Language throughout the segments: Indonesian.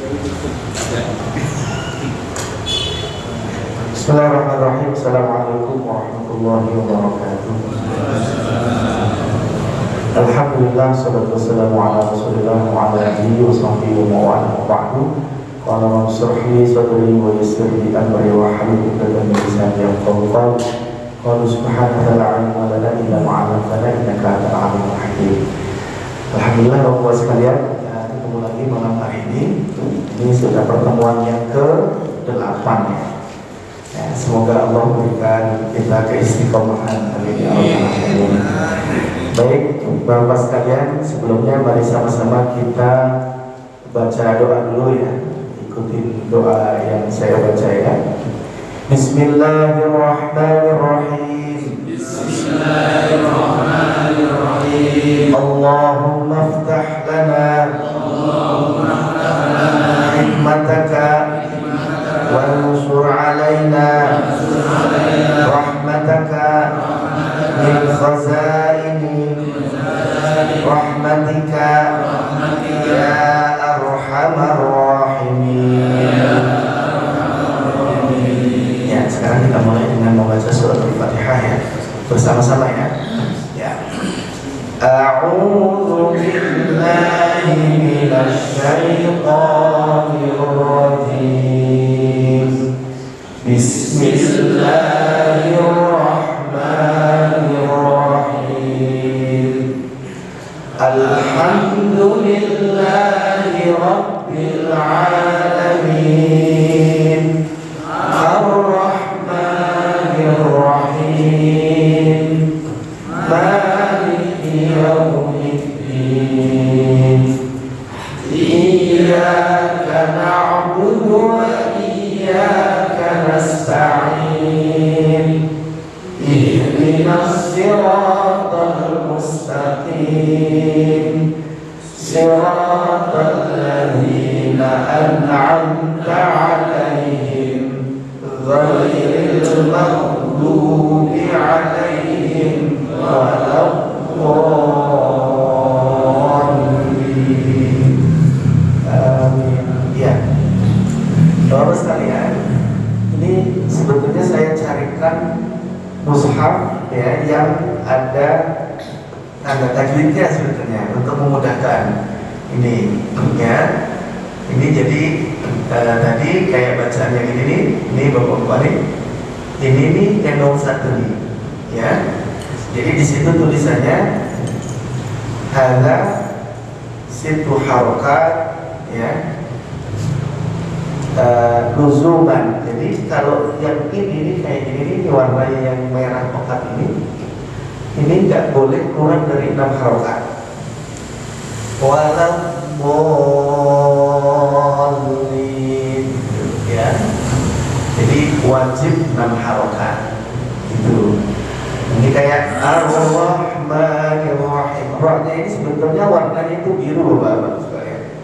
Bismillahirrahmanirrahim. Assalamualaikum warahmatullahi wabarakatuh. Alhamdulillah, salatu wassalamu ala rasulillah wa ala alihi wa sahbihi wa ala ba'du. Qala rabbi shrah li sadri wa yassir li amri wa hlul 'uqdatam min lisani yafqahu qawli. Qala subhanaka la ilma lana illa ma 'allamtana innaka antal 'alimul hakim. Alhamdulillah, Bapak-Bapak sekalian, ketemu lagi malam hari ini. Ini sudah pertemuan yang ke-8 ya. Semoga Allah berikan kita keistiqomahan. Amin ya rabbal alamin. Baik, Bapak sekalian, sebelumnya mari sama-sama kita baca doa dulu ya. Ikutin doa yang saya baca ya. Bismillahirrahmanirrahim. Bismillahirrahmanirrahim. Allahumma iftah lana hikmataka wansur alaina rahmataka min khazaini rahmatika ya arhamar rahimin. Ya, sekarang kita mulai dengan membaca surat Al-Fatihah ya, bersama-sama ya. Ya. A'udzu billahi minasy syaithanir rajim. Bismillahirrahmanirrahim. Alhamdulillahi rabbil alamin. Ar-Rahmanir Rahim. Maliki yaumiddin. Iyyaka na'budu wa iyyaka nasta'in. Ihdinas siratal mustaqim. Siratal ladzina an'amta 'alaihim ghairil maghdubi 'alaihim waladdallin. Amin. Ya. Bapak sekalian, ini sebetulnya saya carikan mushaf ya yang ada tanda tajwidnya sebetulnya untuk memudahkan ini ya. Ini jadi tadi kayak bacaan yang ini nih, ini Bapak-bapak nih. Ini nih yang nomor 1 nih ya. Jadi di situ tulisannya hadza situ harokat ya. Luzuman. Jadi kalau yang ini kayak gini nih, warnanya yang merah pekat ini nggak boleh kurang dari 6 harokat. Waladdallin ya. Jadi wajib 6 harokat gitu. Ini kayak Ar-Rahmanir Rahim. Ra-nya ini sebetulnya warnanya itu biru Bapak sekalian.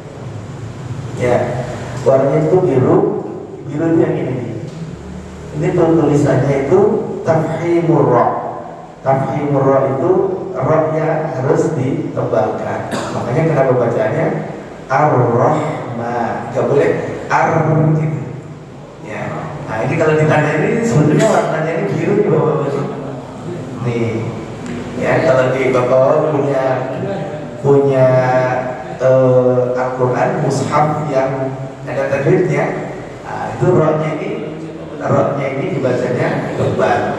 Ya. Warnanya itu biru itu yang ini. Ini tulisannya itu tafhimur ra. Tafhimur ra itu ra-nya harus ditebalkan. Makanya kenapa bacanya Ar-Rahman, gak boleh ar gitu. Ya. Nah ini kalau ditanda ini sebetulnya warnanya ini biru di bawah nih. Ya kalau di bawah punya Al-Quran mushaf yang ada tajwidnya, nah, itu ra-nya ini dibacanya tebal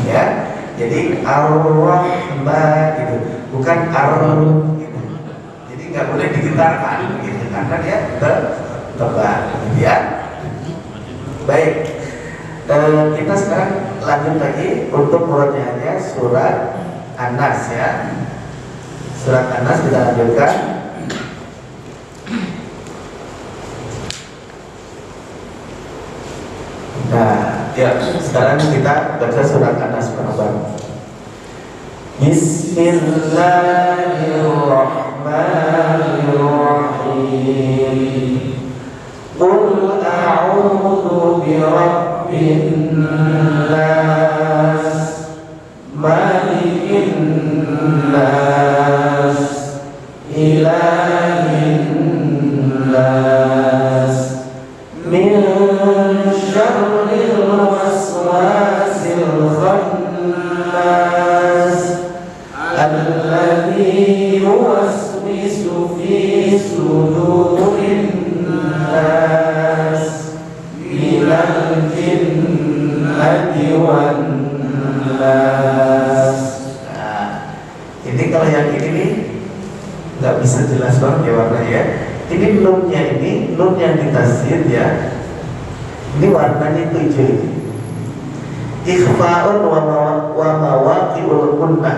ya. Jadi Ar-Rahman gitu, bukan gitu. Jadi nggak boleh digetarkan gitu karena dia tebal ya. Baik, kita sekarang lanjut lagi untuk murojaahnya surat An-Nas ya. Surat An-Nas kita lanjutkan. Nah, ya, sekarang kita baca surat An-Nas bareng-bareng. Bismillahirrahmanirrahim. Qul a'udzu birabbin nas, malikin nas, ilahin nas, wan nas. Nah, ini kalau yang ini nih nggak bisa jelas banget ya warnanya. Ini nunnya ini, nun yang ditasdid ya. Ini warnanya itu hijau ini. Ikhfa'un wa mawaqi'ul gunnah.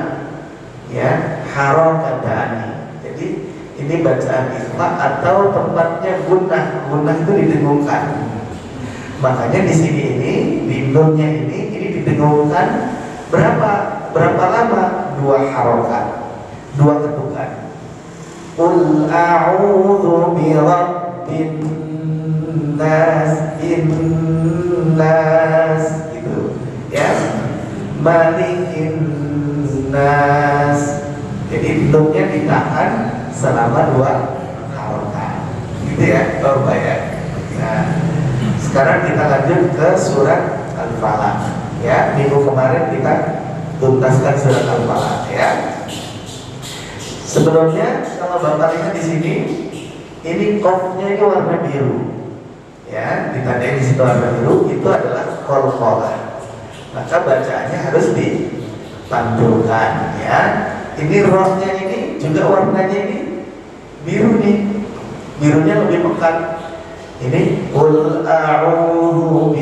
Ya, harokatani. Jadi ini bacaan ikhfa atau tempatnya gunnah. Gunnah itu didengungkan. Makanya di sini ini, di nunnya ini didengungkan berapa lama? 2 harokat, 2 ketukan. Qul a'udzu birabbin nas, innas, gitu ya, malikin nas. Jadi nunnya ditahan selama 2 harokat, gitu ya, coba ya. Nah, sekarang kita lanjut ke surat Al-Falaq ya. Minggu kemarin kita tuntaskan surat Al-Falaq ya. Sebelumnya kalau Bapak lihat di sini, ini qafnya ini warna biru. Ya, ditandai di situ warna biru, itu adalah qalqalah. Maka bacaannya harus dipantulkan ya. Ini rohnya ini juga warnanya ini biru nih. Birunya lebih pekat. Ini qul a'udzu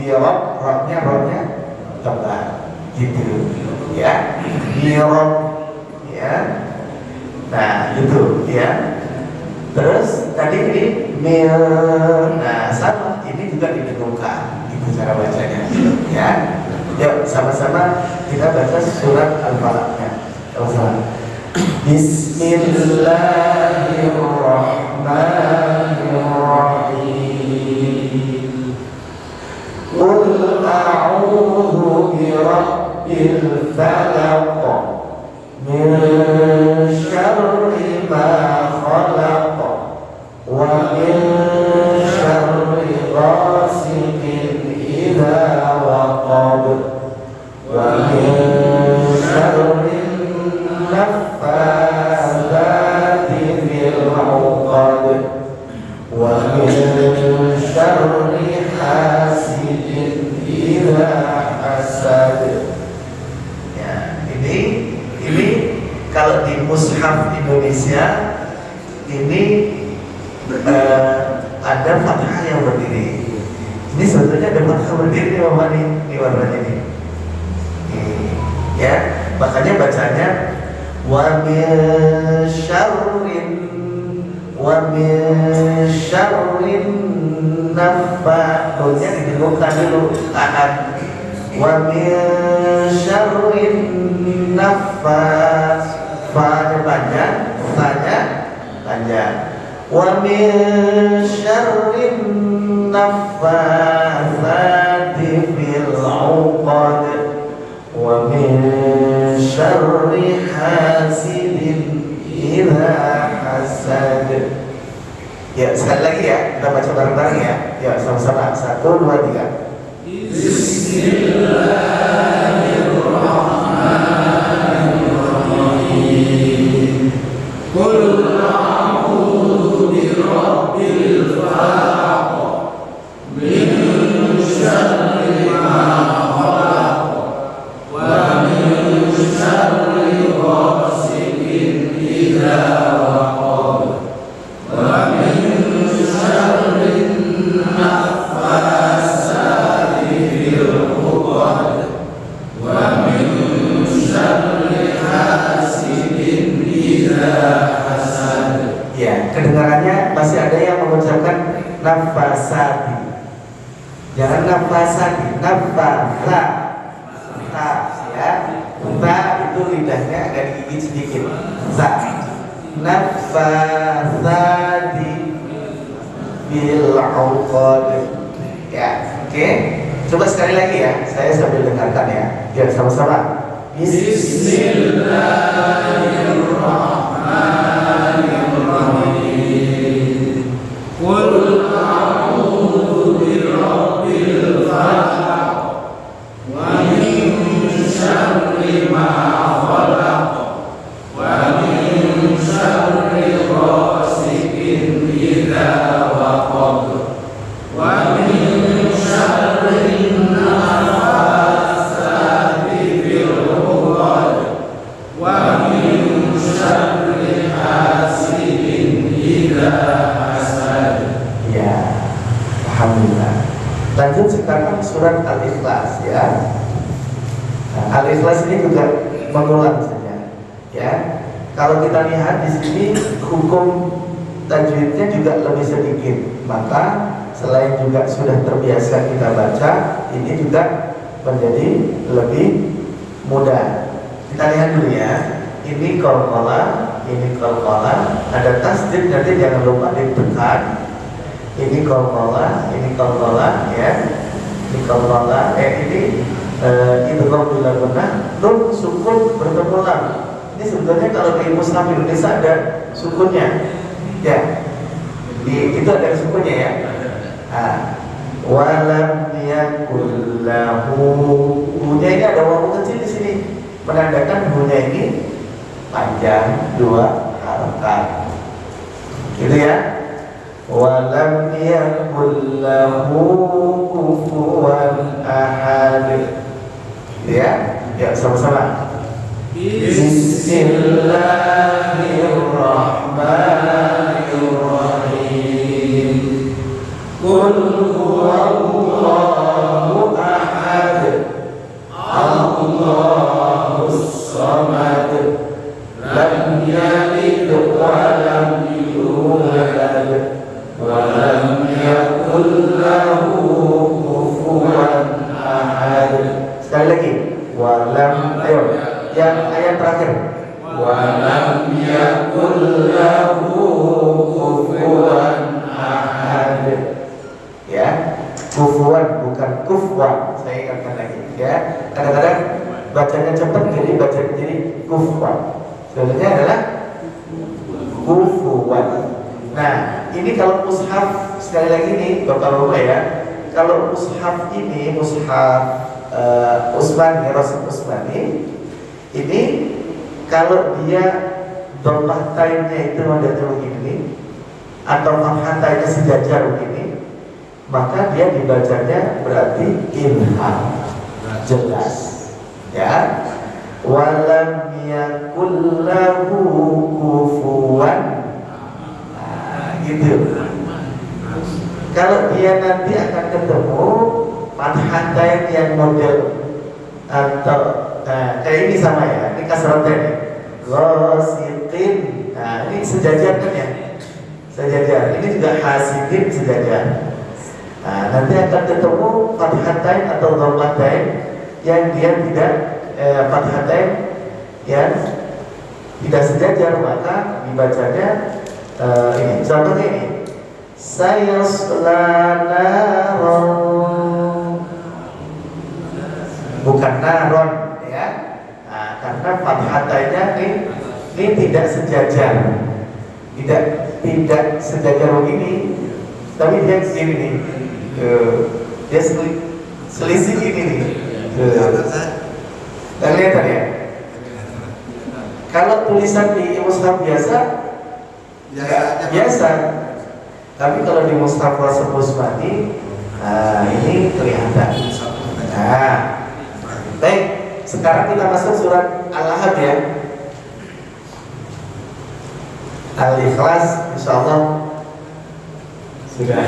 rohnya tebal gitu ya. Birabb ya. Nah, itu ya. Terus tadi ini nah sama ini juga didengungkan. Itu cara bacanya ya. Yuk sama-sama kita baca surat Al-Falaq-nya. Sama-sama. Bismillahirrahmanirrahim. Qul a'udzu birabbil falaq min syarri ma khalaq wa min syarri ghasiqin idza waqab wa min syarri naffasati fil 'uqad wa min syarri hasidin idza hasad. Ya, ini kalau di mushaf Indonesia ini ada fathah yang berdiri. Ini sebetulnya ada fathah berdiri Bapak nih, di warnanya ini. Ya, makanya bacanya wa min syarrin naffatsnya didengungkan dulu tahan. Wa min syarrin naffats, fa-nya panjang, ta-nya panjang. Wa min syarrin naffatsati fil 'uqad wa min syarri hasidin idza hasad. Ya, sekali lagi ya, kita baca bareng-bareng ya. Ya, sama-sama. 1, 2, 3. Bismillahirrahmanirrahim. Qul a'udzu birabbil falaq min syarri ma khalaq wa min syarri ghasiqin idza waqab wa min syarri naffasati fil 'uqad wa min syarri hasidin idza hasad. Ya, kedengarannya masih ada yang mengucapkan nafasati. Jangan nafasati, nafasa. Ta ya. Ta itu lidahnya agak digigit sedikit. Sa. Nafasati bil 'uqad. Ya, oke. Coba sekali lagi ya, saya sambil dengarkan ya. Ya, sama-sama. Bismillahirrahmanirrahim. Qul a'udzu birabbil falaq wa min syarri ma khalaq wa min syarri ghasiqin idza waqab wa min syarri Al-Ikhlas ya. Nah, Al-Ikhlas ini juga mengulang saja ya. Kalau kita lihat di sini hukum tajwidnya juga lebih sedikit, maka selain juga sudah terbiasa kita baca, ini juga menjadi lebih mudah. Kita lihat dulu ya. Ini qalqalah, ini qalqalah, ada tasdid, nanti jangan lupa ditekan. Ini qalqalah ya. Ini qalqalah, ini idgham bila gunnah, nun sukun bertemu lam. Ini sebenarnya kalau di mushaf Indonesia ada sukunnya, ya. Itu ada sukunnya ya. Walam yakul lahu, hunya ini ada wawu kecil di sini, menandakan hunya ini panjang, 2 harakat. Gitu ya. Walam yakul lahu kufuwan ahad. Ya, ya sama-sama. Bismillahirrahmanirrahim. Qul huwallahu ahad, Allahus samad, lam yalid wa lam yulad wa lam yakul lahu kufuwan ahad. Sekali lagi. Walam, ayo, yang ayat terakhir. Walam yakul lahu kufuwan ahad. Ya, kufuwan bukan kufwan. Saya ingatkan lagi. Ya, kadang-kadang bacanya cepat jadi kufwan. Sebenarnya adalah kufuwan. Nah, ini kalau mushaf, sekali lagi nih Bapak-bapak ya. Kalau mushaf ini mushaf Utsmani, Rasul Utsmani ini kalau dia dhammah tainnya itu model begini atau fathah tainnya sejajar begini, maka dia dibacanya berarti ilham, jelas ya. Walam yakul lahu kufuwan, gitu. Kalau dia nanti akan ketemu fathah tain yang model atau kayak ini sama ya, ini kasroten ya, ghasiqin. Nah, ini sejajar kan ya, sejajar. Ini juga hasidin sejajar. Nah, nanti akan ketemu fathah tain atau dhammah tain yang dia tidak fathah tain yang tidak sejajar, maka dibacanya ini. Contohnya ini, sayasla naron, bukan naron ya. Nah, karena fathahnya ini tidak sejajar, tidak sejajar begini, tapi dia segini nih, dia selisih ini nih. Kelihatan ya. Kalau tulisan di mushaf biasa, biasa. Tapi kalau di mushaf Rasul Utsmani, ini kelihatan. Nah, baik. Sekarang kita masuk surat Al-Ahad ya. Al-Ikhlas, insyaallah sudah.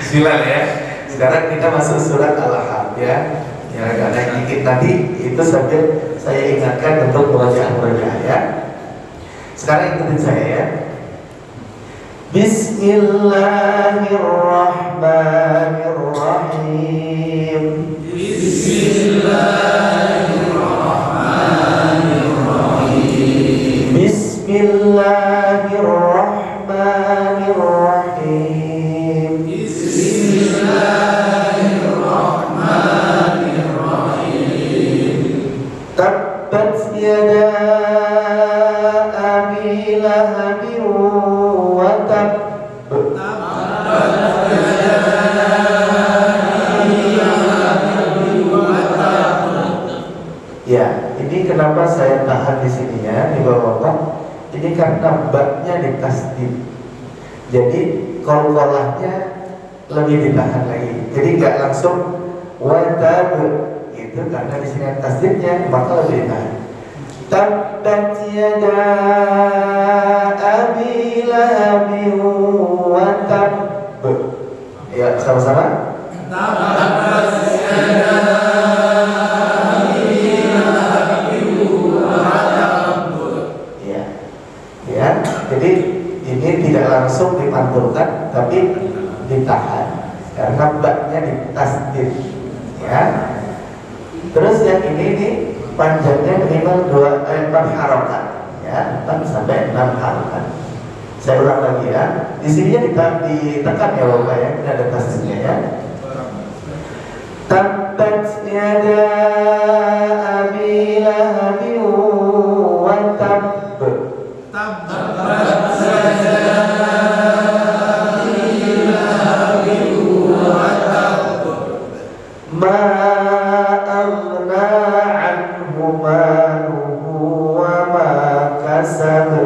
Bismillah ya. Sekarang kita masuk surat Al-Ahad ya. Yang agak dikit tadi itu sambil saya ingatkan untuk murojaah ya. Sekarang ikutin saya ya. Bismillahirrahmanirrahim. Bismillahirrahmanirrahim. Bismillahirrahmanirrahim. Bismillahirrahmanirrahim. Tabbat yada abi lahabin wa tab. Ya, ini kenapa saya tahan di sini ya, di bawah. Ini karena baknya ditasdid. Jadi qalqalahnya lebih ditahan lagi. Jadi nggak langsung watab itu karena di sini ada tasdidnya, maka lebih ditahan. Tabbat yada abi lahabin wa tab. Ya, sama-sama. Tabbat ya. Terus yang ini nih panjangnya minimal 4 harokat ya, 4 sampai 6 harokat. Saya ulang lagi ya. Di sininya ditekan ya Bapak ya, ini ada tasnya ya. Tabbat yada abi lahabin wa tabb. Tabbat yada abi lahabin wa tabb. Ma aghna anhu maluhu wa ma kasab.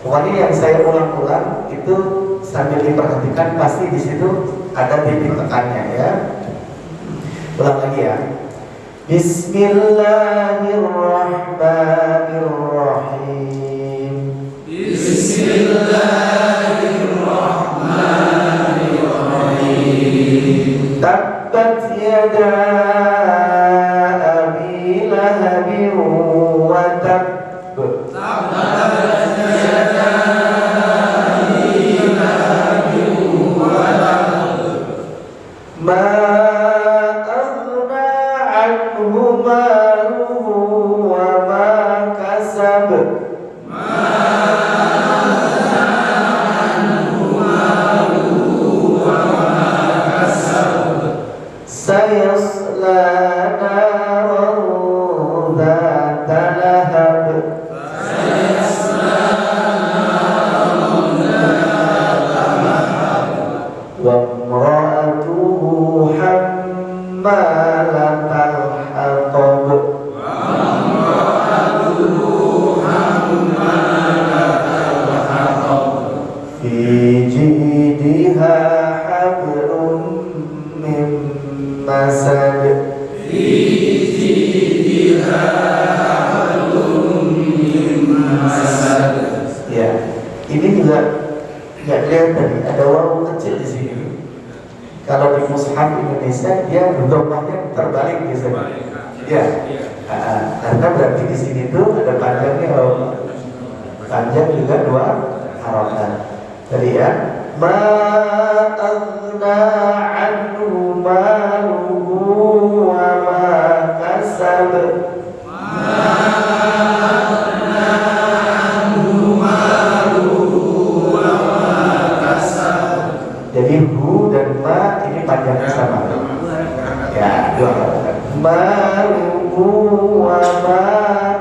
Pokoknya yang saya ulang-ulang itu sambil diperhatikan, pasti di situ ada titik tekannya ya. Ulang lagi ya. Bismillahirrahmanirrahim. Bismillahirrahmanirrahim. Tabbat yada abi lahabin wa tabb. Kalau di mushaf Indonesia dia domahnya terbalik biasanya. Ya. Karena berarti di sini tuh ada panjangnya, panjang juga 2 harokat. Tadi ya. Ma aghna anhu maluhu wa ma kasab. Jadi hu dan ma ini panjangnya sama. Ya, 2 harokat. Maluhu wa ma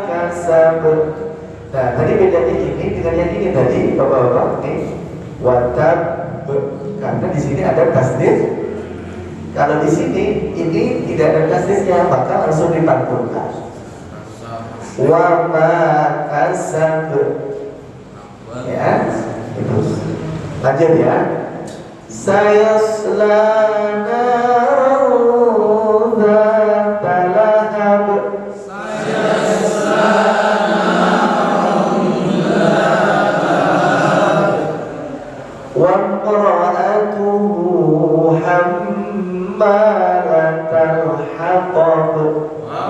kasab. Nah, tadi bedanya ini dengan yang ini tadi, Bapak-bapak, nih watab, karena di sini ada tasdid. Kalau di sini ini tidak ada tasdidnya, maka langsung dipantulkan. Wa ma kasab. Ya, itu. Lanjut ya. Sayasla naran dzata lahab. Sayasla naran dzata lahab. Wa imra'atuhu hammalatal hatab. Wa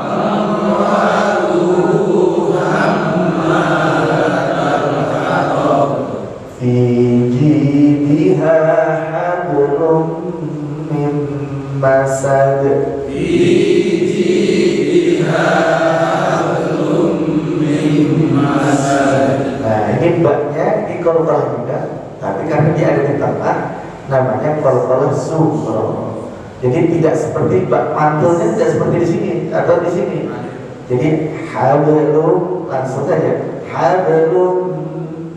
imra'atuhu hammalatal hatab. Fi jidha min masad. Nah, ini baknya di qalqalah juga, tapi karena dia ada di tengah namanya qalqalah sughra. Jadi tidak seperti bak mantelnya, tidak seperti di sini atau di sini. Jadi hablum langsung saja hablum,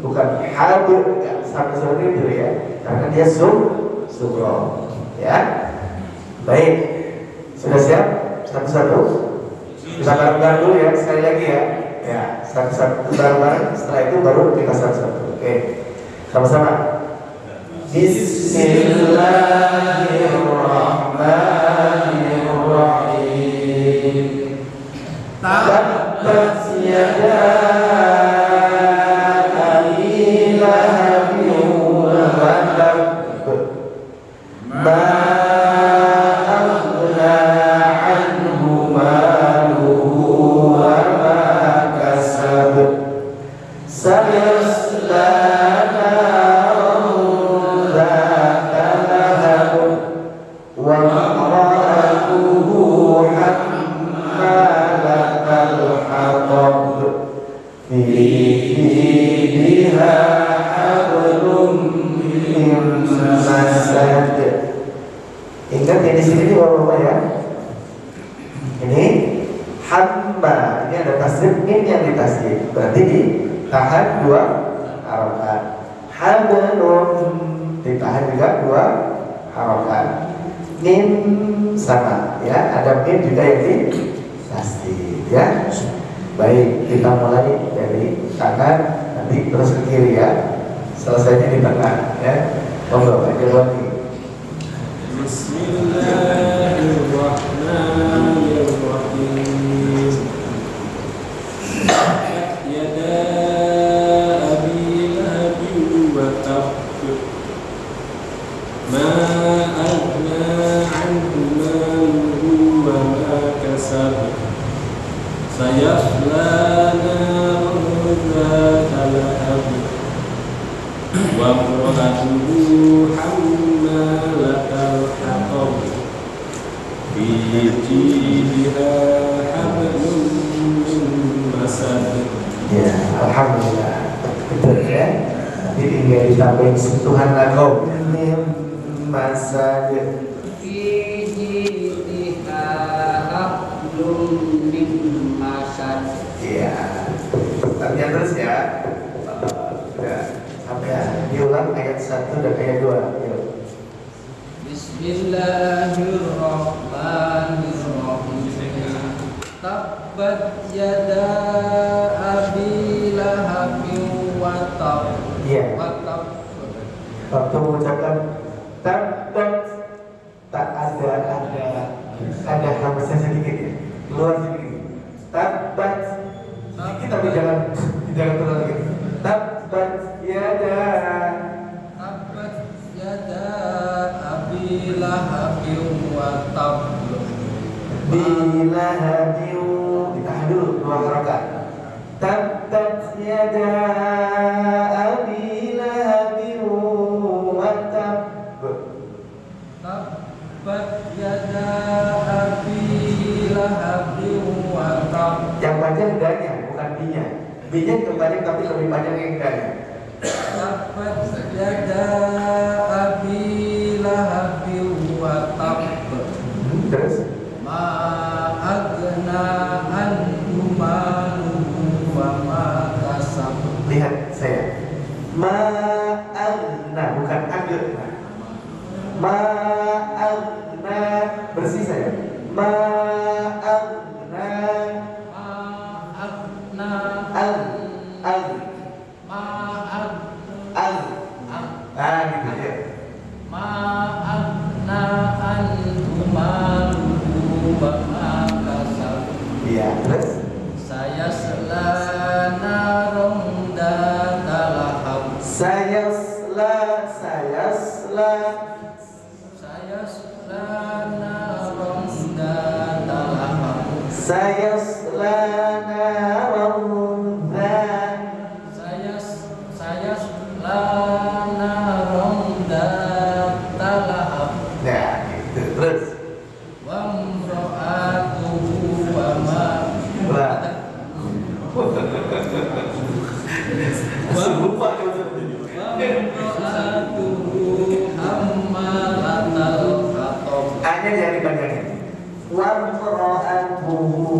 bukan habl, enggak sama seperti itu ya, karena dia sughra ya. Baik, sudah siap satu-satu? Kita bareng-bareng dulu ya, sekali lagi ya. Ya, satu-satu bareng-bareng, setelah itu baru kita satu-satu. Oke, sama-sama. Bismillahirrahmanirrahim. Tabbat yada abi lahabin wa tabb. Ma aghna anhu maluhu wa ma kasab. Sayasla ingat ya, di sini Bapak ya. Ini hamma, ini ada tasdid, mim yang ditasdid, berarti ditahan 2 harokat. Hablum ditahan juga 2 harokat. Mim sama ya, ada mim juga yang ditasdid ya. Baik, kita mulai dari kanan nanti terus ke kiri ya. Selesainya di tengah ya. Monggo Pak Jawati. Bismillahirrahmanirrahim. Yada abi lahabin wa tabb. Ma aghna anhu maluhu wa ma kasab. Sayasla naran dhata lahab. Wa imra'atuhu hammalatal hatab. Fi jidha hablum min masad. Ya, alhamdulillah. Betul ya. Nanti tinggal ditambahin sentuhan lagu. Min masad. Fi jidha hablum min masad. Ya. Artinya terus ya. Sudah sampai ya. Diulang ayat 1 dan ayat 2. Yuk. Bismillahirrahmanirrahim. Tabbat yada abi lahabin wa tabb. Iya. Wa tabb. Waktu mengucapkan tabbat tak ada hamzah sedikit ya. Keluar sedikit. Tabbat. Sedikit tapi jangan keluar lagi. Tabbat yada. Tabbat yada abi lahabin wa tabb. Bilahabiu, ditahan dulu 2 harokat. Tabbat yada abi lahabiu wa tabb. Tabbat yada abi lahabin wa tabb. Yang panjang danya, bukan binya. Binya kepanjang tapi lebih panjang yang danya. Tabbat yada abi lahabin wa tabb. Terus Ma aghna anhu maluhu wa ma kasab. lihat saya. Ma'agna, bukan agna. Ma'agna, bersih saya. Ma'agna. Ma aghna Al ma gitu ya. ma aghna anhu maluhu wa ma kasab. Iya, terus Sayasla naron dhata lahab. sayasla naron dhata lahab. sayasla naran Sayasla naron dhata lahab. nah gitu. Terus Wa imra'atuhu wa ma Wah. Langsung lupa hammalatal hatab. Hanya yang dipanjangin. Wa imra'atuhu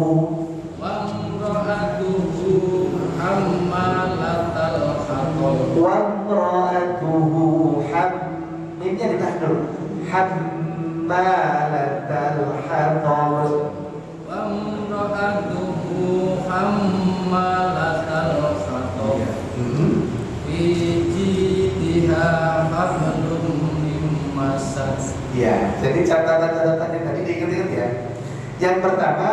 hammalatal hatab. wa imra'atuhu ini yang ditahan dulu. Hammalatal hatab. Wamra'atuhu hammalatal hatab. Fi jidha hablum min masad. Ya, jadi catatan-catatannya tadi diingat-ingat ya. Yang pertama,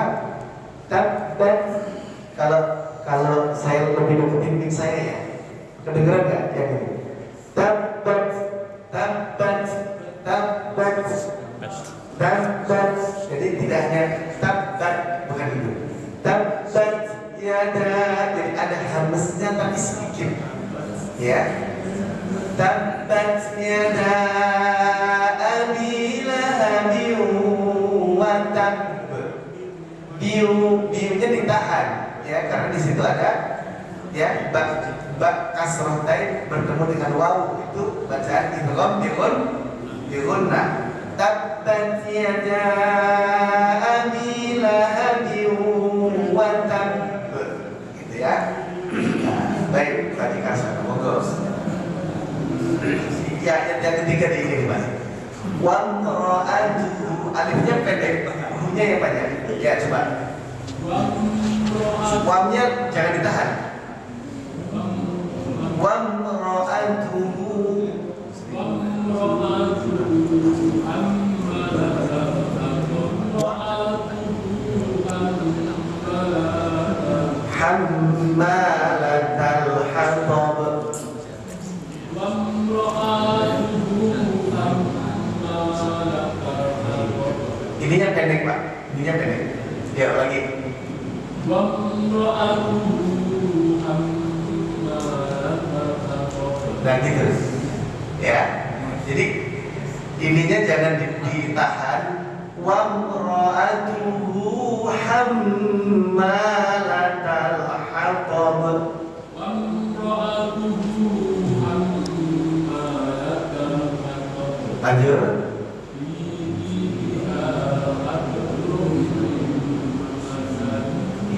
tabbat. Kalau saya lebih deketin mic saya ya, kedengeran nggak yang ini? Tabbat, tabbat, tabbat, tabbat. Jadi tidak hanya tabbat, bukan itu. Tabbat yada, jadi ada hamzahnya tapi sedikit. Ya. Tabbat yada abi lahabin wa tab. Biunya ditahan ya, karena di situ ada ya bak kasrotain bertemu dengan waw, itu bacaan idgham bi gunna. Tabbat yada abi lahabin wa tab, gitu ya. Nah, baik, tadi kasar monggo. Ya, yang ketiga di ini Mas. Wa imra'atuhu, alifnya pendek, hu-nya yang panjang. Ya, coba. Wamnya jangan ditahan. Wa imra'atuhu hammalatal hatab. Ini yang pendek Pak, ini yang pendek. Ya lagi. Nah gitu, ya. Jadi ininya jangan ditahan. Wamra'atuhu hammalatal hatab. Lanjut.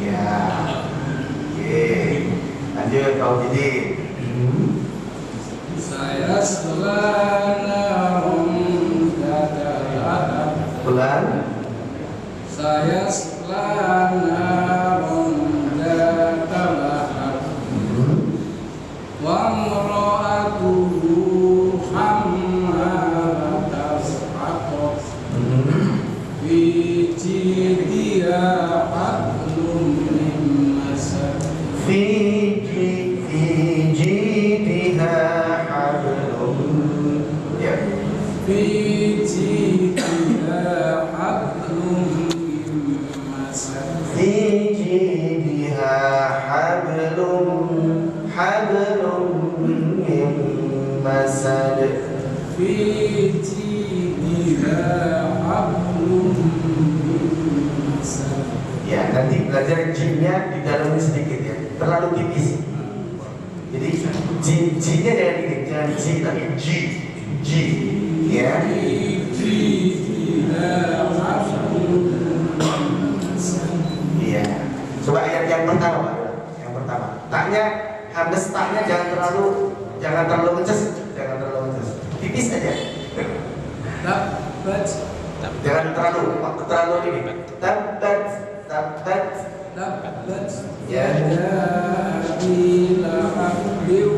Ya. Oke. Lanjut kau jadi. Saya selalu dadalah. Ulang. Saya selalu dadalah. Wa imra'atuhu hammalatal hatab. Fi jidha hablum min masad. Fi jidha hablum. Ya. Fi jidha hablum min masad. Fi jidha hablum min masad. Fi jidha hablum min masad. Ya, nanti belajar jinnya di dalamnya sedikit ya, terlalu tipis. Jadi jinnya jangan ini, jangan ji tapi ji, ya. Fi jidha hablum min masad. Iya. Coba ayat yang pertama, Pak. Yang pertama. Taknya hamzah taknya jangan terlalu ngeces, tipis aja. Tabbat Jangan terlalu ini. Tabbat. tabbat Ya. yada abi lahabin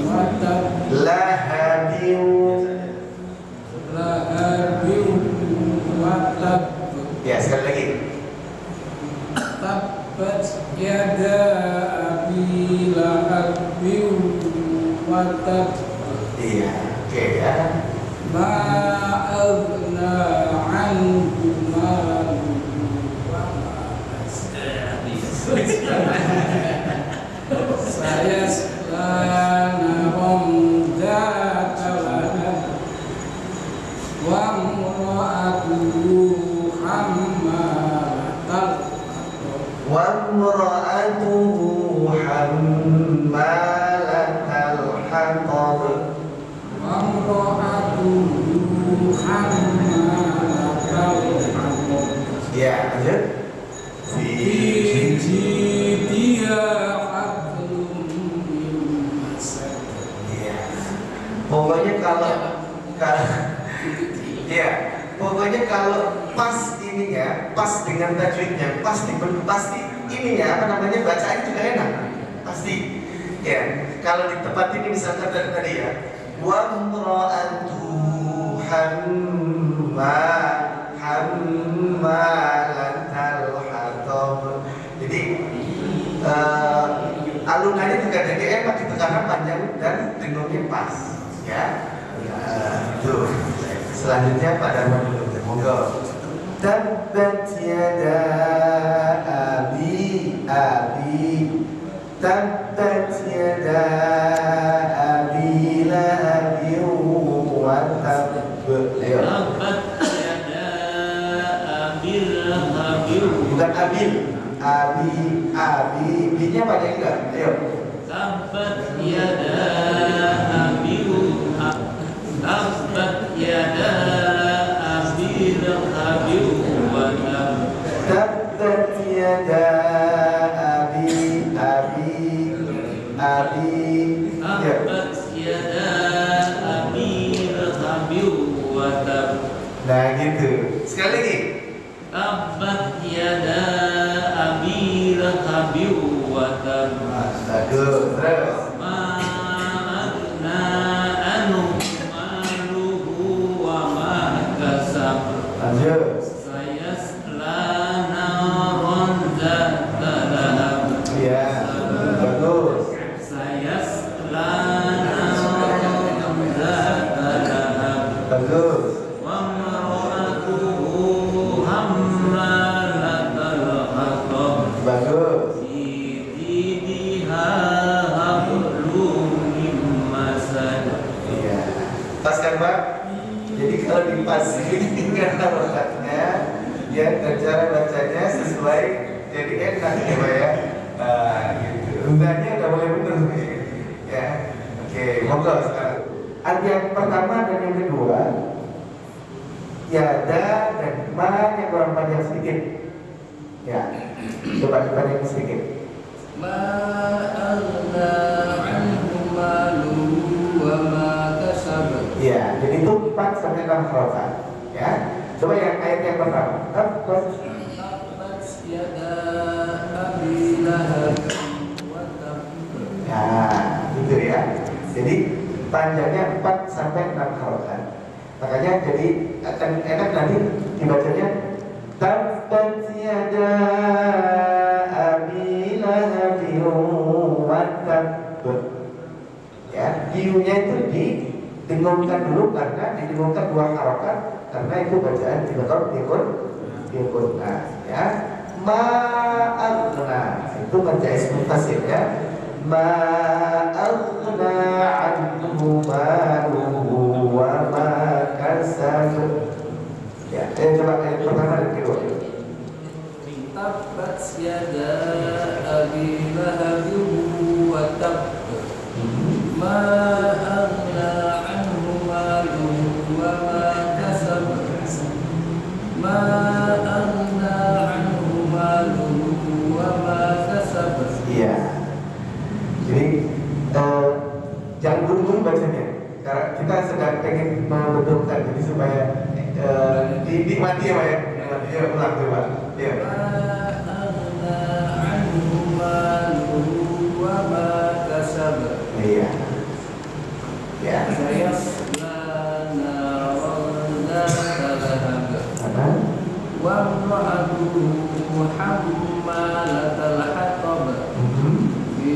wa tab. Lahabin. Lahabin wa tab. Ya, sekali lagi. Tabbat yada abi lahabin wa tab. Iya, oke ya. Ma aghna anhu maluhu wa ma kasab. Saya selana dzata lahab wa imra'atuhu hammalatal Wa imra'atuhu hammalatal hammalatal hatab. Ya, lanjut. Fi jidha hablum min masad. Ya. Pokoknya ya, pokoknya kalau pas ininya, pas dengan tajwidnya, pasti ininya apa namanya bacaan juga enak, pasti. Ya, kalau di tempat ini misalkan tadi ya, wa imra'atu hammalatal hatab. Jadi alunannya juga jadi enak gitu karena panjang dan dengungnya pas, ya. Tuh. Selanjutnya pada dulu, monggo. Tabbat yada abi tabbat yada abi lahabin wa tabb. Ayo. Tabbat yada abil lahabin. Bukan abil, abi binya banyak enggak? Ayo. Tabbat yada abil tabbat yada abil lahabin wa tabb. Tabbat yada abi ya. Tabbat yada abil lahabin wa tabb. Nah gitu. Sekali lagi. Tabbat yada abil lahabin wa tabb. Bagus. Terus. Ma agna anhu maluhu wa ma kasab. Lanjut. Sayasla naran zata lahab. Ya. Bagus. Sayasla naran zata lahab. Bagus. Wa imra'atuhu hammalatal hatab. Bagus. Fi jidha hablum min masad. Iya. Pas kan Pak? Jadi kalau dipasing kan harokatnya, ya dan cara bacanya sesuai, jadi enak ya Pak ya. Nah, gitu. Rundanya udah mulai bener nih. Ya. Oke, monggo sekarang. Ada yang pertama dan yang kedua, yada dan ma yang kurang panjang sedikit. Ya. Coba dipanjang sedikit. Ma aghna anhu maluhu wa ma kasab. Ya, jadi itu 4 sampai 6 harokat. Ya. Coba yang ayat yang pertama. Tabbat yada abi lahab wa tabb. Nah, gitu ya. Jadi panjangnya 4 sampai 6 harokat. Makanya jadi akan enak nanti dibacanya tabbat yada abi lahabin wa tabb. Ya, diunya itu didengungkan dulu karena didengungkan 2 harokat karena itu bacaan diikut. Nah, ya. Ma'aghna itu baca ismu fasih ya. Ma'aghna anhu maluhu wa ma kasab. Ya, coba ayat pertama dan kedua. Tabbat yada abi lahab wa tabb. Ma aghna anhu maluhu wa ma kasab. Ma aghna anhu maluhu wa ma kasab. Iya. Jadi jangan buru-buru bacanya. Karena kita sedang pengen membetulkan, jadi supaya dinikmati ya Pak ya. Dinikmati ya, ulang coba. Ya. Ma aghna anhu maluhu wa ma kasab. Iya. Ya. Sayasla naran zata lahab. Apa? Wa imra'atuhu hammalatal hatab. Fi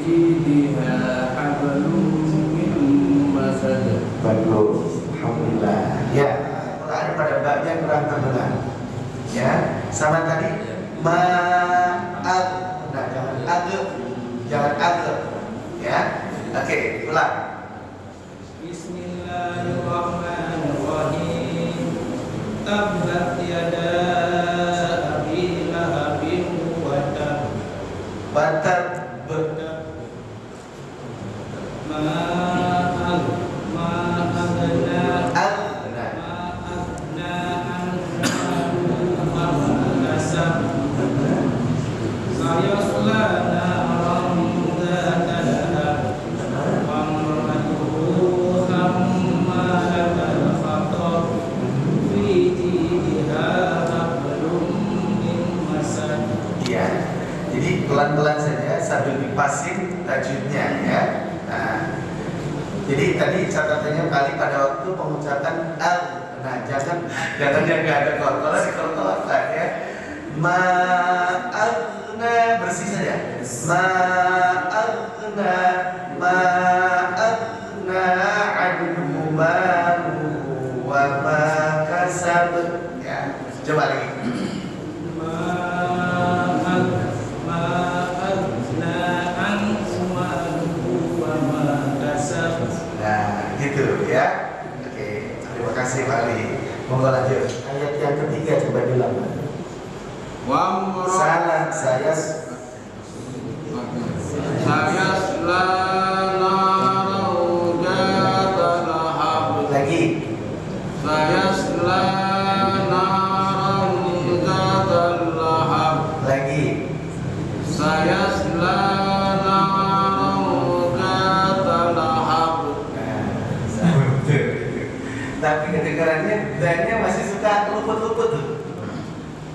jidha hablum min masad. Bagus. Alhamdulillah. Ya. Ada pada babnya kurang terdengar. Ya. Sama tadi ma'ag. Nah, jangan agak. Jangan agak. Ya. Oke, ulang. Bismillahirrahmanirrahim. Tabbat yada abi lahabin wa tabb. Batab. Ma aghna Agna. pasif tajwidnya ya. Nah, jadi tadi catatannya kali pada waktu pengucapan al. Nah, jangan yang nggak ada kol-kolan dikol-kolkan ya. Ma'agna bersih saja. Ma'agna anhu maluhu wa ma kasab. Ya, coba lagi. Nah, gitu ya. Oke, terima kasih Pak Ali. Monggo lanjut. Ayat yang ketiga coba diulang. Salah saya lagi. Lagi. Tapi kedengarannya dannya masih suka luput-luput tuh.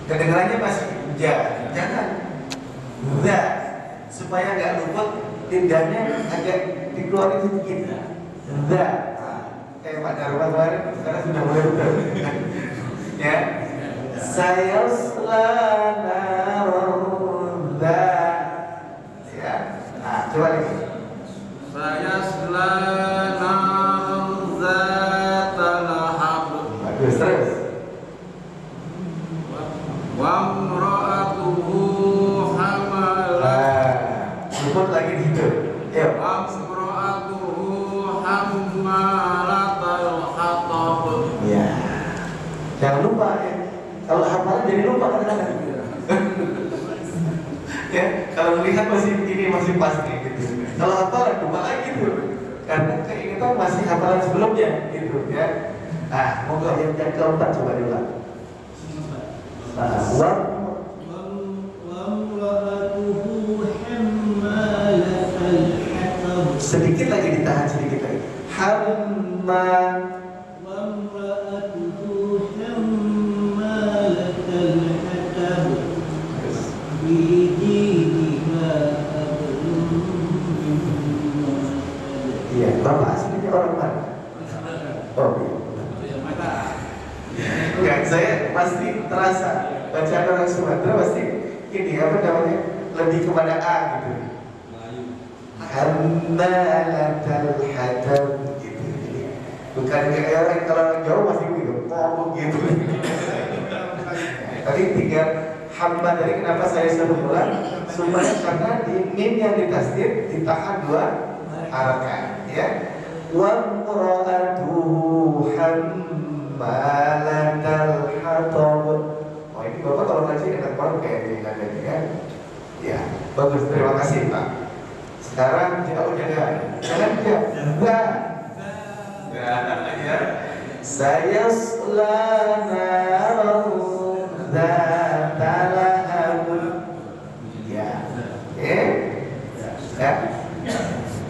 Kedengarannya masih jangan supaya nggak luput, lidahnya agak dikeluarin sedikit. Kayak Pak Darwan kemarin sekarang sudah mulai betul. Ya, saya selana ya. Nah, coba lagi. Bagus, terus. Luput lagi di situ. Yuk. Ya. Jangan lupa ya. Kalau hafalan jadi lupa kadang-kadang. Ya, kalau melihat masih pasti gitu. Kalau hafalan lupa lagi tuh. Karena keingetan masih hafalan sebelumnya gitu ya. Nah, monggo yang keempat coba diulang. Sedikit lagi ditahan, sedikit lagi. Iya, Bapak aslinya orang mana? Oh iya. Ya, saya pasti terasa bacaan orang Sumatera pasti ini apa namanya lebih kepada A gitu. Hammalatal hatab gitu. Bukan kayak orang kalau orang Jawa masih gitu, ngomong gitu. Tapi tiga hamba dari kenapa saya suruh ulang supaya karena di mim yang ditasdid ditahan dua harakat ya. Wa qira'atuhu hammalatal hatab. Oh ini Bapak kalau ngaji enak banget kayak gini kan? Ya, bagus, terima kasih Pak. Sekarang jauh jangan ya. Saya selana zatalahab. Ya. Ya.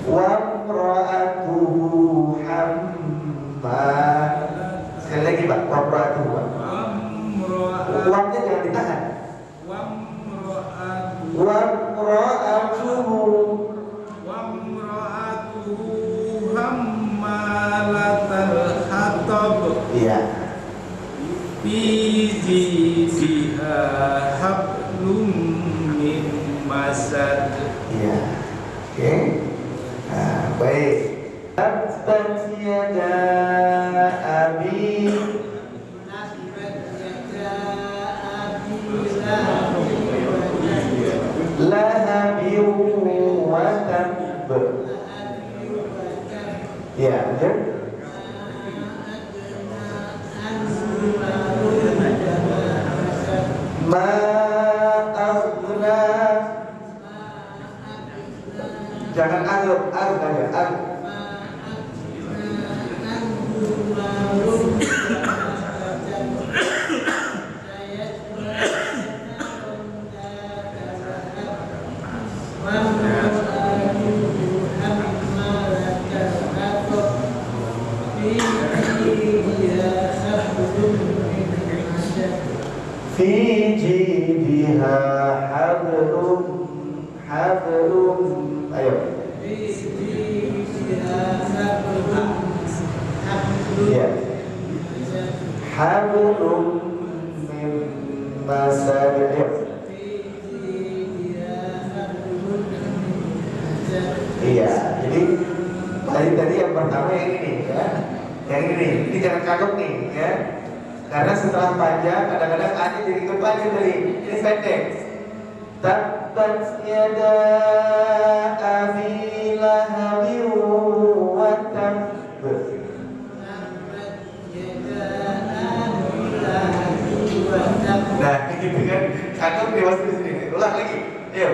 Wa imra'atuhu hammal. Sekali lagi Pak, wa imra'atuhu. Wamnya jangan ditahan. Wa imra'atuhu hammalatal hatab. Iya. Fi jidha hablum min masad. Iya. Oke. Nah, baik. Tabbat yada abi lahabi wa tab. Ya, betul. Ma aghna. Jangan alif aja. Fi jidha hablum hablum. Ayo. Ya. Hablum min masad. Iya, jadi tadi yang pertama yang ini ya, yang ini jangan kagok nih ya, karena setelah panjang kadang-kadang ada jadi kepanjang dari ini pendek. Tabbat yada abi lahabin wa tabb. Nah, gitu kan, kagok di sini. Ulang lagi, yuk.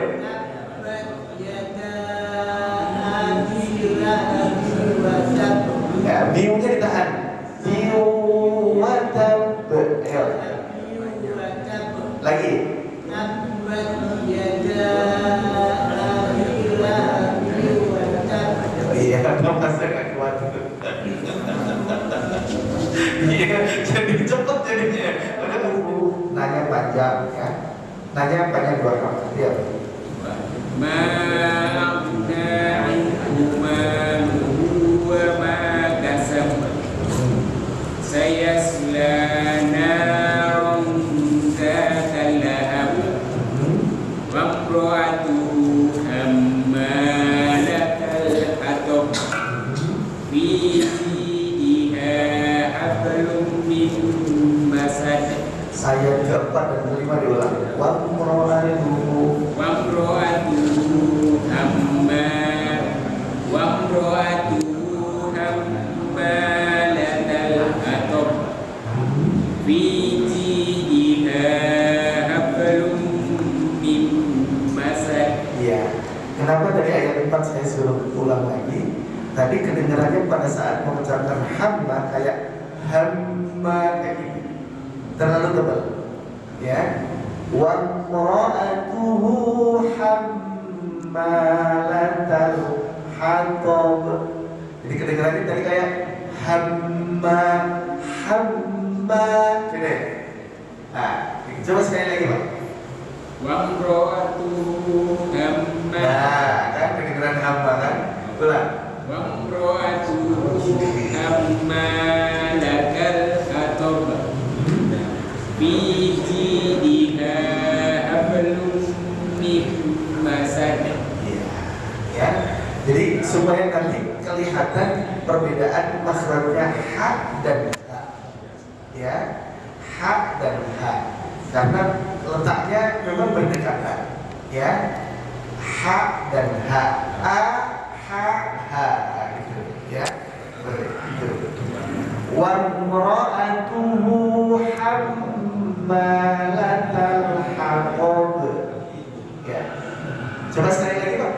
Ya, biunya ditahan. Biu watab. Lagi. Iya, kamu masa gak kuat. Iya, jadi cepet jadinya. Nanya panjang ya. Nanya panjang 2 kali. Ya. Sayasla naran dzata lahab wa imra'atuhu hammalatal hatab fi jidiha hablum min masad. Ayat keempat dan kelima diulang. Wa imra'atuhu hammalatal hatab fi jidiha hablum min masad. Iya. Kenapa dari ayat 4 saya suruh ulang lagi? Tadi kedengarannya pada saat mengucapkan hamma kayak hamma kayak gitu. Terlalu tebal. Ya. Wa imra'atuhu hammalatal hatab. Jadi kedengarannya tadi kayak hamma gitu. Nah, coba sekali lagi, Pak. Wa imra'atuhu Nah, kan kedengaran hamma kan? Ulang. wa imra'atuhu hammalatal hatab fi jidiha hablum min masad. Ya. Jadi supaya nanti kelihatan perbedaan makhrajnya ha dan ha. Ya. Ha dan ha. Karena letaknya memang berdekatan. Ya. Ha dan ha. A, ha, ha. Gitu. Ya. Begitu. Wa imra'atuhu hammalatal hatab. Ya. Coba sekali lagi, Pak.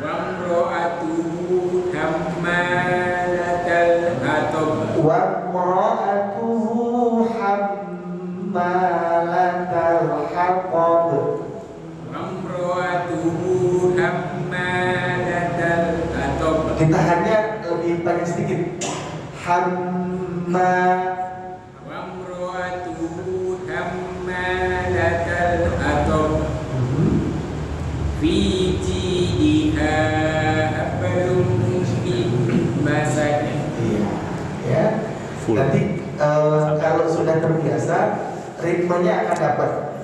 Wa imra'atuhu hammalatal hatab. Wa imra'atuhu hammalatal hatab. Wa imra'atuhu hammalatal hatab. Ditahannya lebih panjang sedikit. Hamma. Wa imra'atuhu hammalatal hatab fi jidiha hablum min masad. Iya, ya. Nanti kalau sudah terbiasa, ritmenya akan dapat.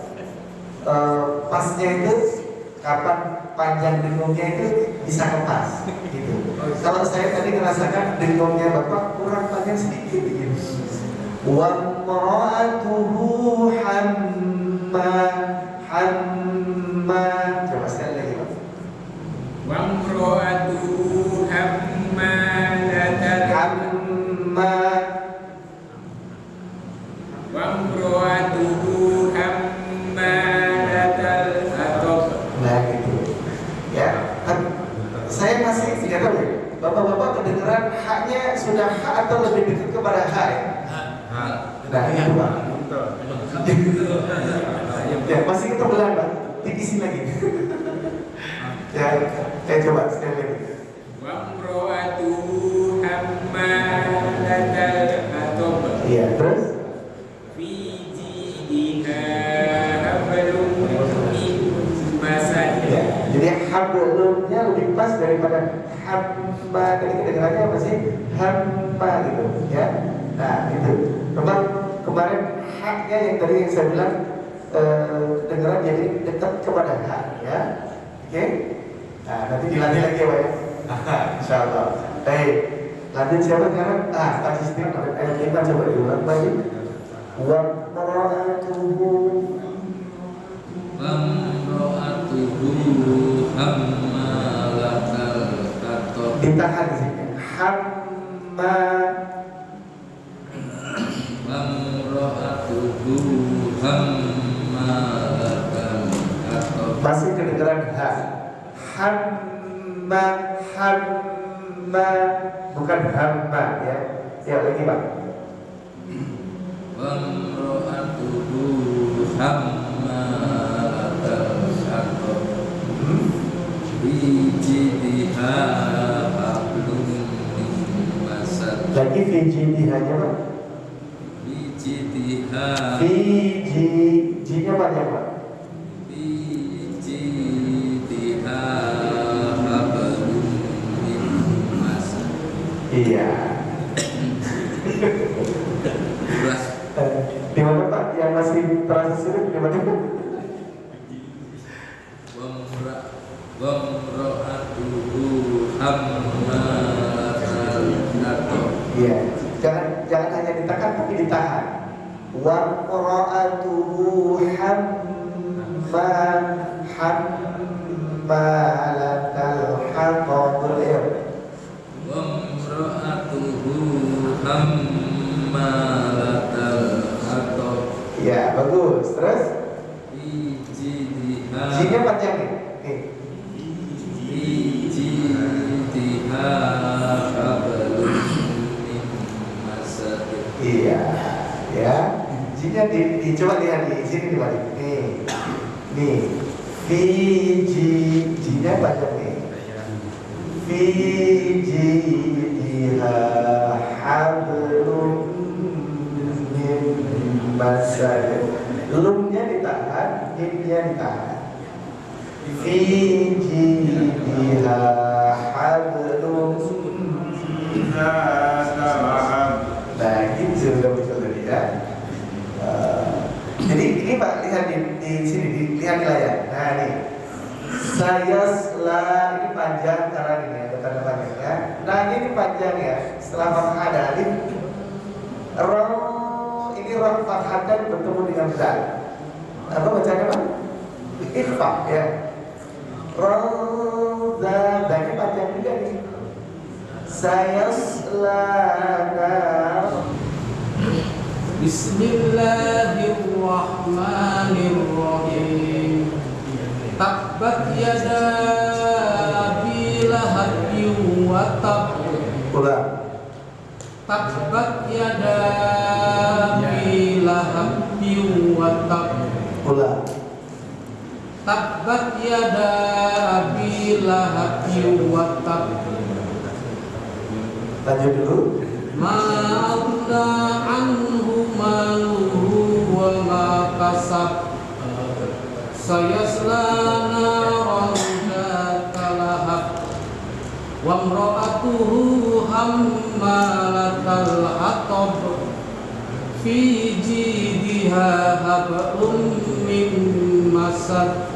Pasnya itu kapan panjang dengungnya itu bisa ngepas, gitu. Kalau saya tadi merasakan dengungnya Bapak kurang panjang sedikit, gitu. Wa imra'atuhu hamma. Coba sekali lagi, Pak. Wa imra'atuhu hammalatal Hamma. wa imra'atuhu hammalatal hatab. Nah, gitu. Ya, kan saya masih tidak tahu ya. Bapak-bapak kedengeran haknya sudah hak atau lebih dekat kepada hak ya? Nah, itu Pak. Ya, masih kita belah, Pak. Tipisin lagi. Ya, coba sekali lagi. Wa imra'atuhu hammalatal hatab Iya, terus? fi jidiha hablum min masad. Ya, jadi hablumnya lebih pas daripada hamma. Tadi kedengarannya masih hamma gitu ya. Nah itu kemarin haknya yang tadi yang saya bilang kedengaran jadi dekat kepada hak ya. Oke. Nah nanti dilatih lagi ya Pak ya. Insyaallah. Baik. Lanjut siapa sekarang? Pak Sistem ayat 5 coba diulang lagi. Wa mar'atuhu hammalatal hatab. Ditahan di sini. Hamma Wamra'atuhu hammalatal hatab. masih kedengaran ha. Hamma bukan hamma ya. Ya lagi Pak. Wamra'atuhu hammalatal hatab. Bijidha hablum min masad. Lagi fijidihanya Pak. Bijidha J-nya banyak Pak. Bijidha hablum min masad. Iya. Di mana Pak yang masih terasa sulit di mana? Wamra'atuhu hammalatal hatab. Iya. Jangan hanya ditekan tapi ditahan. Wa qira'atuhu hammalatal hatab. Wamra'atuhu hammalatal hatab. Ya, bagus. Terus Bijidha J-nya panjang nih. Nih. Bijidha hablum min masad. Iya, ya. J-nya coba lihat di sini dibalik. Nih. J-nya panjang nih. Bijidha hablum min masad. Lumnya ditahan, himnya ditahan. Bijidha hablum. Nah, gitu sudah betul tadi ya. Jadi ini Pak lihat di sini, lihat di layar. Nah ini saya ini panjang karena ini ada tanda panjang ya. Nah ini panjang ya. Setelah fathah ada alif. Ini roh fathatan bertemu dengan zal. Apa bacanya Pak? Ikhfa ya. Zal, ini panjang juga nih. Saya selana. Bismillahirrahmanirrahim. Tabbat yada abi lahabin wa tab. Ulang. Tabbat yada abi lahabin wa tab. Ulang. Tabbat yada abi lahabin wa tab. Lanjut dulu. Ma'amna anhu maluhu wa ma kasab. Sayasla naran dzata lahab. Wa imra'atuhu hammalatal hatab. Fi jidha hablum min masad.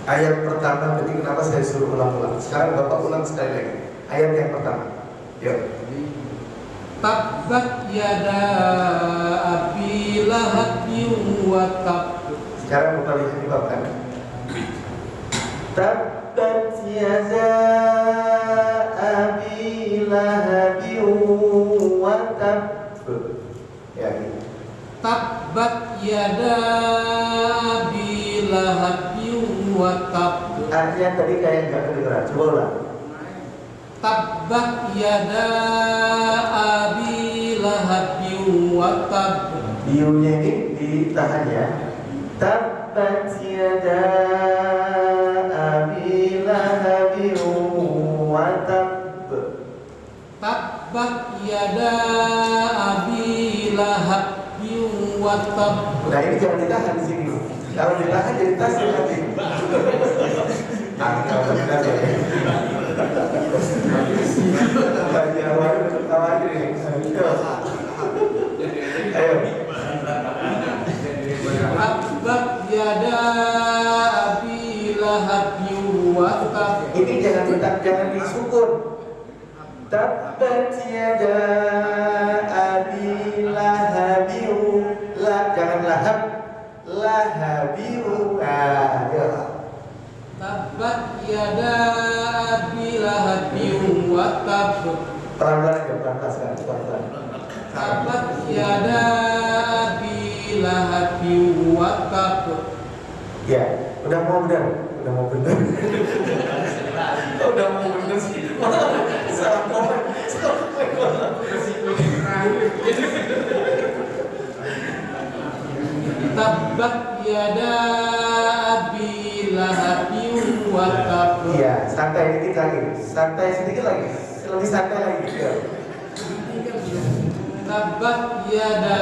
Ayat pertama tadi kenapa saya suruh ulang-ulang? Sekarang Bapak ulang sekali lagi. Ayat yang pertama. Yuk. Tabbat yada abi lahabin wa tab. Sekarang Bapak lihat di bawah kan. Tabbat yada abi lahabin wa tab. Ya. Tabbat yada abi lahabin wa tab. Artinya tadi kayak nggak kedengeran. Coba ulang. Tabbat yada abi lahabin wa tab. Biunya ini ditahan ya. Tabbat yada abi lahabin wa tab. Tabbat yada abi lahabin wa tab. Nah ini jangan ditahan di sini. Kalau ditahan jadi tasbih nanti. Angka benar ya. Banyak orang ketawa ini. Ayo. Tabbat yada abi lahabin wa tab. Ini jangan disukun. Tabbat yada abi lahabin jangan lahab lahabin. Ya. Tabbat yada abi lahabin wa tab. Pelan-pelan ya, pelan-pelan pelan-pelan. Tabbat yada abi lahabin wa tab. Ya, udah mau bener. Udah mau bener sih. Salah komen. Tabbat yada abi lahabin wa tab. Iya, santai dikit lagi. Santai sedikit lagi. Lebih santai lagi. Ya. Tabbat yada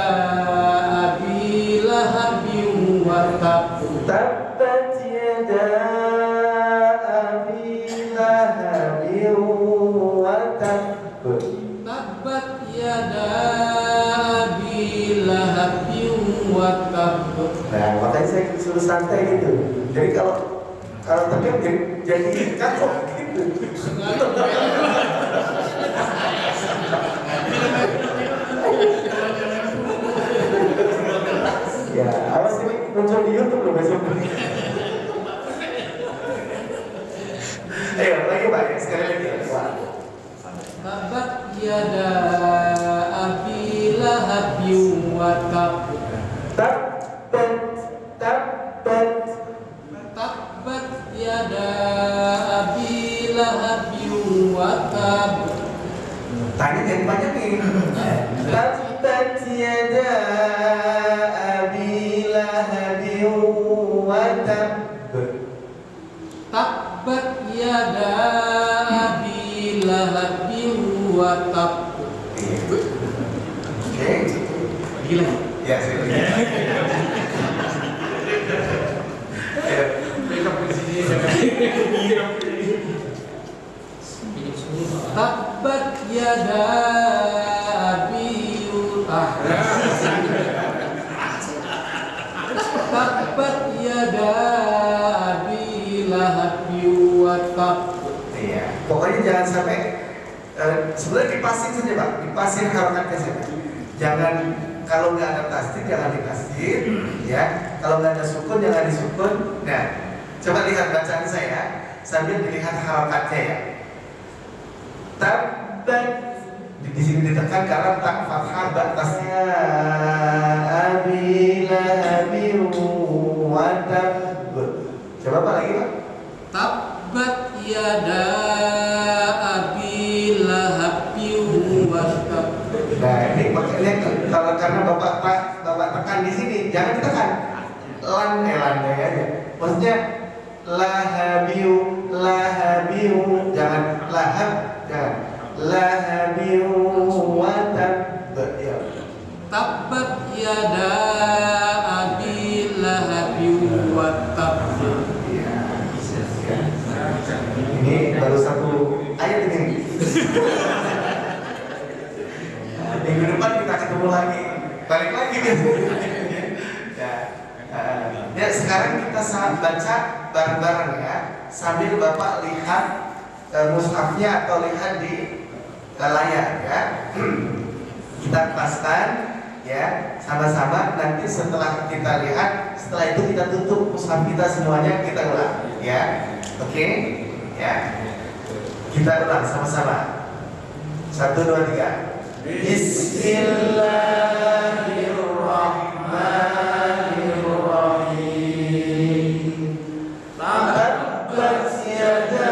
abi lahabin wa tab. Tabbat yada abi lahabin wa tab. Tabbat yada abi lahabin wa tab. Nah, makanya saya suruh santai gitu. Jadi kalau tegang jadi kacau gitu. Ya, awas ini muncul di YouTube loh besok. Ayo, lagi Pak, sekali lagi ya. Tabbat yada abi lahabin wa tab. Tabbat. Tabbat yada abi lahabin wa tab. Tanya yang banyak nih. Tabbat yada abi lahabin wa tab. Tabbat yada abi lahabin wa tab. Oke. Gila. Ya, saya lagi. Tabbat yada abi Tabbat yada abi lahabin wa tab. Iya. Pokoknya jangan sampai sebenarnya dipasin saja Pak, dipasin harokatnya saja. Jangan, kalau nggak ada tasdid jangan ditasdid, ya. Kalau nggak ada sukun jangan disukun. Nah, coba lihat bacaan saya sambil dilihat harokatnya ya. Tabbat di sini ditekan karena tak fathah ba tasdid. Abi lahabin wa tab. Coba Pak lagi Pak. Tabbat yada abi lahabin wa tab. Nah ini makanya kalau karena bapak tekan di sini jangan ditekan landai aja. Maksudnya lahabiu jangan lahab jangan lahabiu watab ya. Tabbat yada abi lahabin wa tab. Ini baru satu ayat ini. Minggu depan kita ketemu lagi, balik lagi gitu. Ya, sekarang kita baca bareng-bareng ya, sambil Bapak lihat mushafnya atau lihat di layar ya. Kita paskan ya, sama-sama. Nanti setelah kita lihat, setelah itu kita tutup mushaf kita semuanya, kita ulang ya. Oke? Ya. Kita ulang sama-sama. 1, 2, 3. Bismillahirrahmanirrahim. Tabbat yada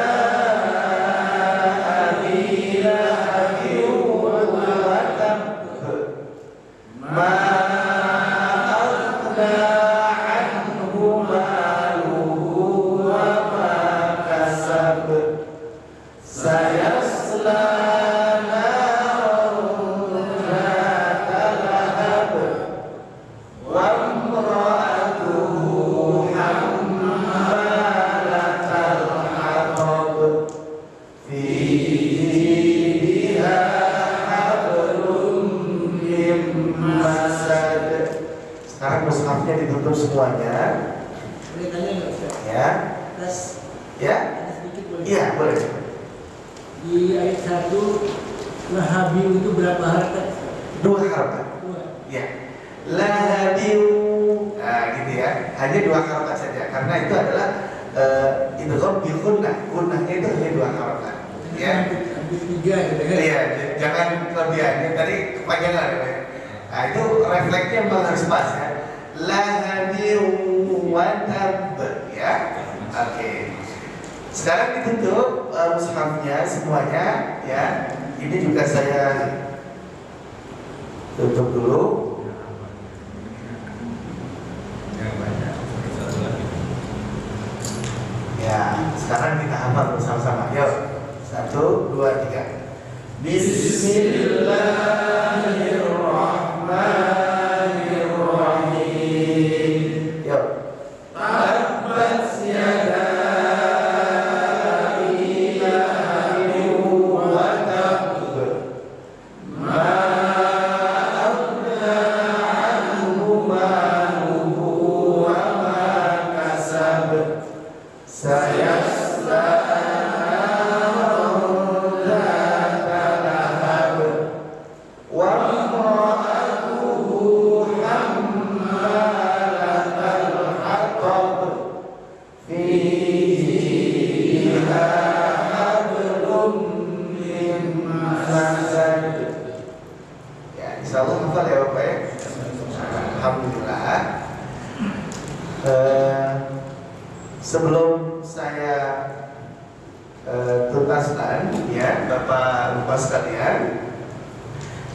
abi lahabin wa tab. Ma aghna anhu maluhu wa ma kasab. Sayasla naran dzata mushafnya ditutup semuanya. Boleh tanya nggak Ustaz? Ya, Atas ya, ada sedikit boleh? iya boleh. Di ayat 1 Lahabiu itu berapa harakat? 2 harokat. 2. Ya, lahabiu. Nah, gitu ya. Hanya 2 harokat saja, karena itu adalah idgham bi gunnah. Gunnahnya itu hanya 2 harokat. Ya. Hampir 3 gitu kan? Iya, jangan kelebihan. Ya, tadi kepanjangan ya. Nah, itu refleksnya memang harus pas ya. Lahabiu wa tab, ya. Oke. Sekarang ditutup mushafnya semuanya, ya. Ini juga saya tutup dulu. Ya, sekarang kita hafal bersama-sama. Yuk, 1, 2, 3. Bismillahirrahmanirrahim. Yuk. Tabbat yada abi lahabin wa tab. Ma aghna anhu maluhu wa ma kasab. Sayasla naran dzata lahab wa imra'atuhu hammalatal hatab fi jidiha hablum min masad. Ya, insyaallah hafal ya Bapak ya. Alhamdulillah. Sebelum saya tuntaskan ya Bapak Bapak sekalian,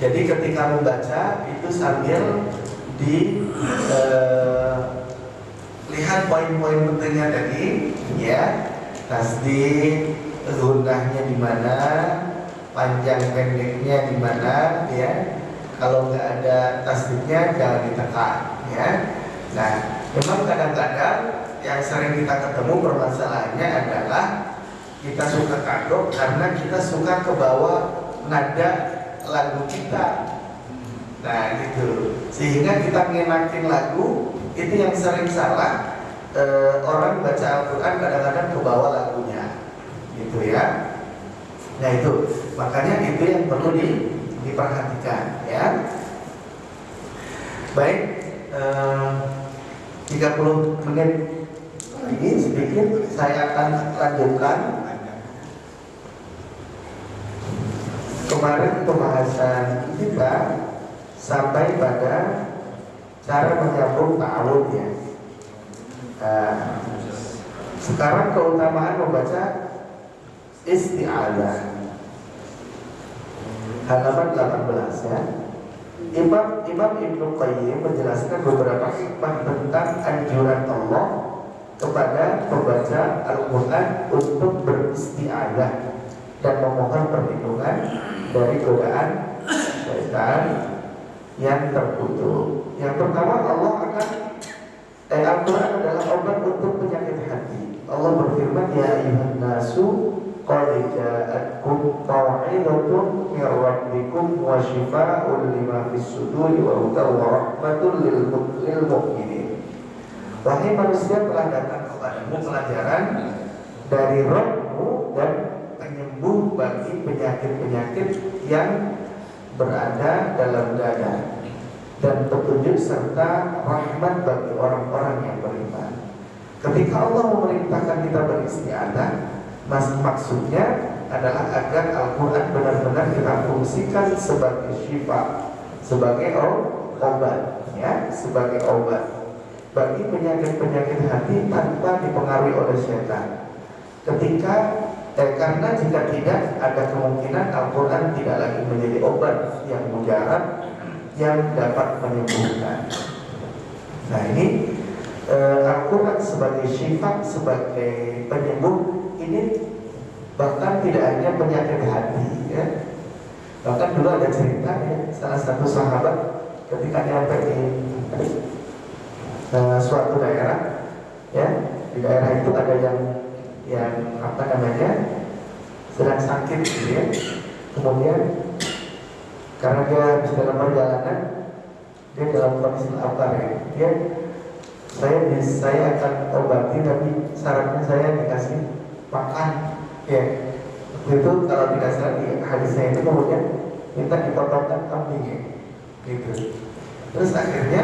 jadi ketika membaca itu sambil lihat poin-poin pentingnya tadi ya, tasdid, gunnahnya di mana, panjang pendeknya di mana ya. Kalau nggak ada tasdidnya jangan ditekan ya. Nah, memang kadang-kadang yang sering kita ketemu permasalahannya adalah kita suka kagok karena kita suka ke bawah nada lagu kita. Nah gitu, sehingga kita ngenakin lagu itu yang sering salah. Orang baca Al-Quran kadang-kadang ke bawah lagunya gitu ya. Nah itu, makanya itu yang perlu diperhatikan ya. Baik, 30 menit lagi sedikit saya akan lanjutkan. Kemarin pembahasan kita sampai pada cara menyambung ta'awud ya. Sekarang keutamaan membaca isti'adzah, halaman 18 ya. Imam Ibnu Qayyim menjelaskan beberapa hikmah tentang anjuran Allah kepada pembaca Al-Quran untuk beristi'adzah dan memohon perlindungan dari godaan syaitan yang terkutuk. Yang pertama, Al-Quran adalah obat untuk penyakit hati. Allah berfirman, ya ayyuhan nasu qad ja'atkum mau'izatun min rabbikum wa shifaa'un lima fis suduri wa hudan wa rahmatun lil mu'minin. Wahai manusia, telah datang kepadamu pelajaran dari Rabb-mu dan penyembuh bagi penyakit-penyakit yang berada dalam dada, dan petunjuk serta rahmat bagi orang-orang yang beriman. Ketika Allah memerintahkan kita beristi'adzah, maksudnya adalah agar Al-Quran benar-benar kita fungsikan sebagai syifa, sebagai obat ya, sebagai obat bagi penyakit-penyakit hati tanpa dipengaruhi oleh syaitan. Karena jika tidak, ada kemungkinan Al-Quran tidak lagi menjadi obat yang mujarab yang dapat menyembuhkan. Nah ini Al-Quran sebagai syifa, sebagai penyembuh ini bahkan tidak hanya penyakit hati ya. Bahkan dulu ada cerita ya, salah satu sahabat ketika nyampe di suatu daerah ya, di daerah itu ada yang apa namanya sedang sakit gitu ya. Kemudian karena dia habis dalam perjalanan, dia dalam kondisi lapar ya, dia saya akan obati, tapi syaratnya saya dikasih makan. Ya, itu kalau tidak salah di hadisnya itu kemudian minta dipotongkan kambingnya, gitu. Terus akhirnya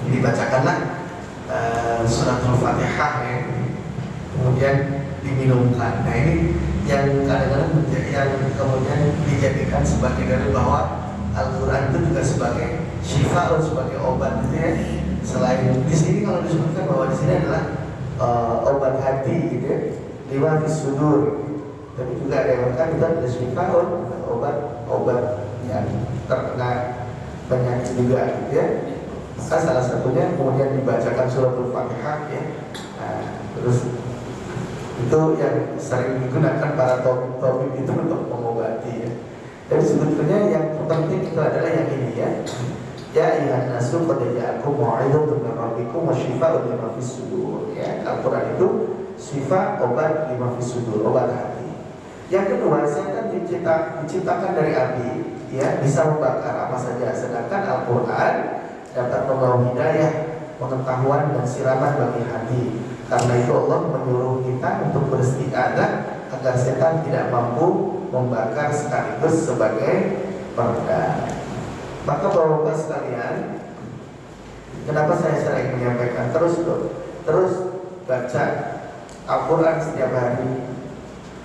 dibacakanlah suratul Fatihah ya, kemudian diminumkan. Nah ini yang kadang-kadang yang kemudian dijadikan sebagai dalil bahwa Al-Quran itu juga sebagai syifa atau sebagai obat gitu ya. Selain di sini kalau disebutkan bahwa di sini adalah obat hati gitu ya, lima fisudur. Tapi juga ada yang mengatakan itu adalah syifa obat yang terkena penyakit juga gitu ya. Salah satunya kemudian dibacakan suratul Fatihah ya. Nah, terus itu yang sering digunakan para tabib itu untuk mengobati ya. Dan sebetulnya yang penting itu adalah yang ini ya. Ya ayyuhan nasu qad ja'akum mau'izatun min rabbikum wa syifaa'un lima fis sudur ya. Al-Qur'an itu syifa, obat lima fis sudur, obat hati. Yang kedua, setan diciptakan dari api ya, bisa membakar apa saja. Sedangkan Al-Qur'an dapat membawa hidayah, pengetahuan dan siraman bagi hati. Karena itu Allah menyuruh kita untuk beristiadah agar setan tidak mampu membakar sekaligus sebagai peredam. Maka bapak-bapak sekalian, kenapa saya sering menyampaikan terus baca Al-Quran setiap hari.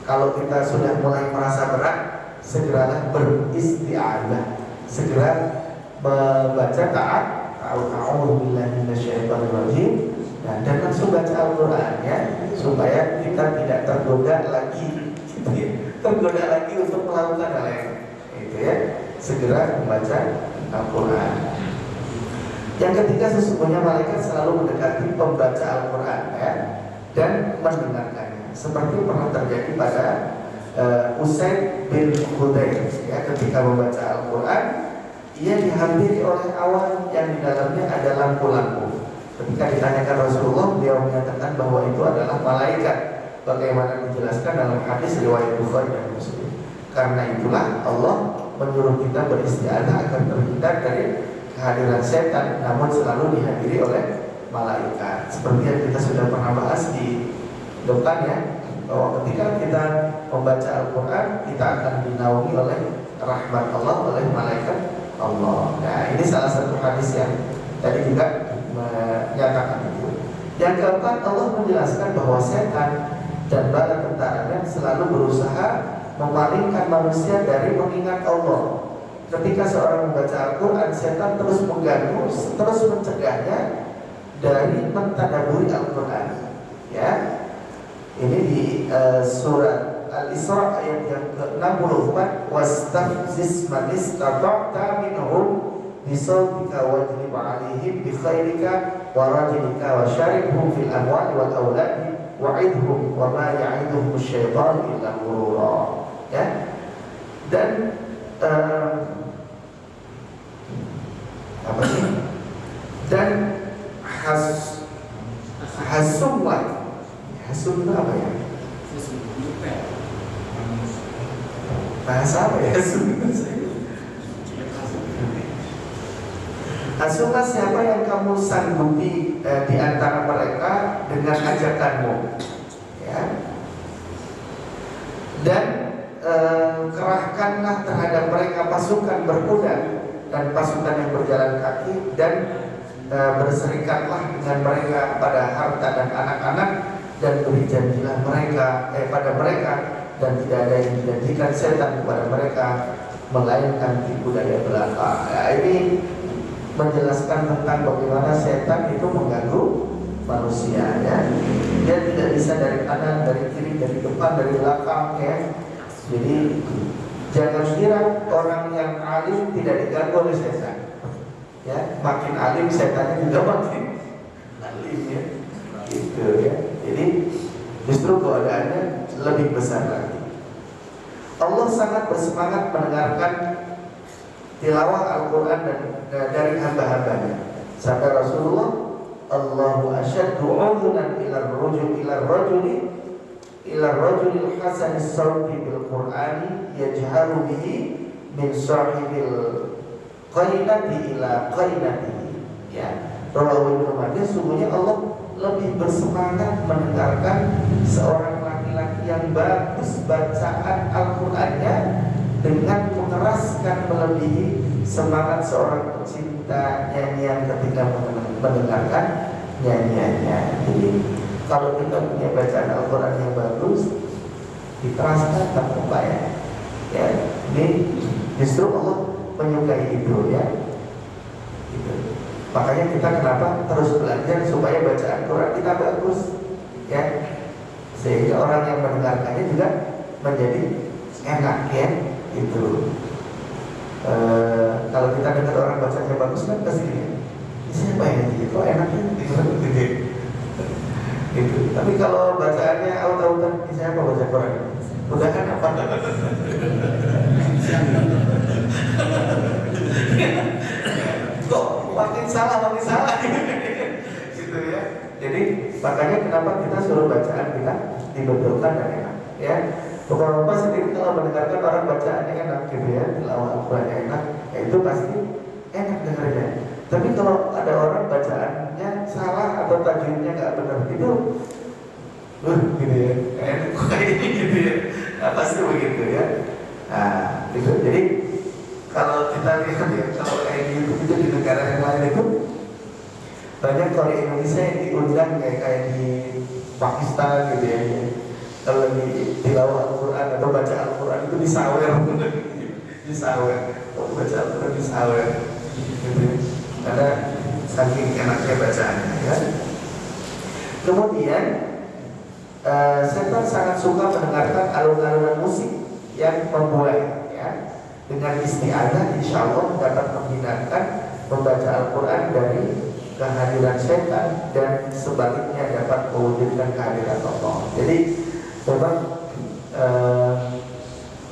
Kalau kita sudah mulai merasa berat, segeralah beristiadah, segera membaca ta'awudzu billahi minasyaitonir rajim. Nah, dan langsung baca Al-Quran ya, supaya kita tidak tergoda lagi untuk melakukan hal yang itu ya. Segera membaca Al-Quran. Yang ketiga, sesungguhnya malaikat selalu mendekati pembaca Al-Quran ya, dan mendengarkannya. Seperti pernah terjadi pada Usaid bin Hudayr ya, ketika membaca Al-Quran, ia dihampiri oleh awan yang di dalamnya ada lampu-lampu. Ketika ditanyakan Rasulullah, beliau menyatakan bahwa itu adalah malaikat, bagaimana dijelaskan dalam hadis riwayat Bukhari dan Muslim. Karena itulah Allah menyuruh kita beristiadah agar terhindar dari kehadiran setan, namun selalu dihadiri oleh malaikat. Seperti yang kita sudah pernah bahas di depan ya, bahwa ketika kita membaca Al-Quran, kita akan dinaungi oleh rahmat Allah, oleh malaikat Allah. Nah, ini salah satu hadis yang tadi juga menyatakan itu. Yang keempat, Allah menjelaskan bahwa setan dan bala tentaranya selalu berusaha memalingkan manusia dari mengingat Allah. Ketika seorang membaca Al-Quran, setan terus mengganggu, terus mencegahnya dari mentadaburi Al-Quran ya. Ini di surat Al-Isra ayat yang ke-64, wastafziz man istata'ta minhum bisawtika wajlib 'alaihim bi khairika wa rajlika wa syaribhum fil amwali wal auladi wa'idhum wa ma ya'iduhum asy-syaitanu illa ghurura ya. Dan apa sih? Dan hasumlah. Hasum itu apa ya? Bahasa apa ya? Hasum itu Hasumlah siapa yang kamu sanggupi di antara mereka dengan ajakanmu ya. Dan kerahkanlah terhadap mereka pasukan berkuda dan pasukan yang berjalan kaki, dan berserikatlah dengan mereka pada harta dan anak-anak, dan beri janjilah mereka pada mereka, dan tidak ada yang dijanjikan setan kepada mereka melainkan tipu daya belaka. Ya, ini menjelaskan tentang bagaimana setan itu mengganggu manusia ya. Dia tidak bisa dari kanan, dari kiri, dari depan, dari belakang ya. Jadi jangan kira orang yang alim tidak diganggu oleh setan ya. Makin alim setannya juga makin alim ya, gitu ya. Jadi justru keadaannya lebih besar lagi. Allah sangat bersemangat mendengarkan tilawah Al-Quran dan dari hamba-hambanya. Sampai Rasulullah, Allahu asyaddu 'udhunan ila rajulil hasani sawti bil Qur'ani yajharu bihi min sahibil qainati ila qainatihi ya. Rawahu Ibnu Majah, sungguhnya Allah lebih bersemangat mendengarkan seorang laki-laki yang bagus bacaan Al-Qur'annya dengan mengeraskan melebihi semangat seorang pecinta nyanyian ketika mendengarkan nyanyiannya. Jadi kalau kita punya bacaan Al-Qur'an yang bagus, dikeraskan tak apa ya. Ya, ini justru Allah menyukai itu ya. Gitu. Makanya kita kenapa terus belajar supaya bacaan Quran kita bagus, ya, sehingga orang yang mendengarkannya juga menjadi enak ya. Itu kalau kita dengar orang bacanya bagus kan pasti gini, siapa yang jadi kok enaknya gitu. Gitu. Tapi kalau bacaannya auto-auto, siapa baca Quran? Udah kan apa? Kok makin salah gitu ya. Jadi makanya kenapa kita suruh bacaan kita dibetulkan dan enak ya. Bapak-bapak sendiri kalau mendengarkan orang bacaannya enak gitu ya, tilawah Al-Qur'annya enak, ya itu pasti enak dengarnya. Tapi kalau ada orang bacaannya salah atau tajwidnya nggak benar itu gitu ya, enak gitu ya. Nah, pasti begitu ya. Nah, gitu. Jadi kalau kita lihat ya, kalau kayak di YouTube itu di negara yang lain itu banyak kalau di Indonesia yang diundang kayak di Pakistan gitu ya. Kalau di tilawah Al-Quran atau baca Al-Quran itu disawer, baca Al-Quran disawer, gitu. Karena saking enaknya bacaannya ya. Kemudian setan sangat suka mendengarkan alun-alunan musik yang membuai ya. Dengan isti'adzah insya Allah dapat menghindarkan membaca Al-Quran dari kehadiran setan dan sebaliknya dapat mewujudkan kehadiran Allah. Jadi memang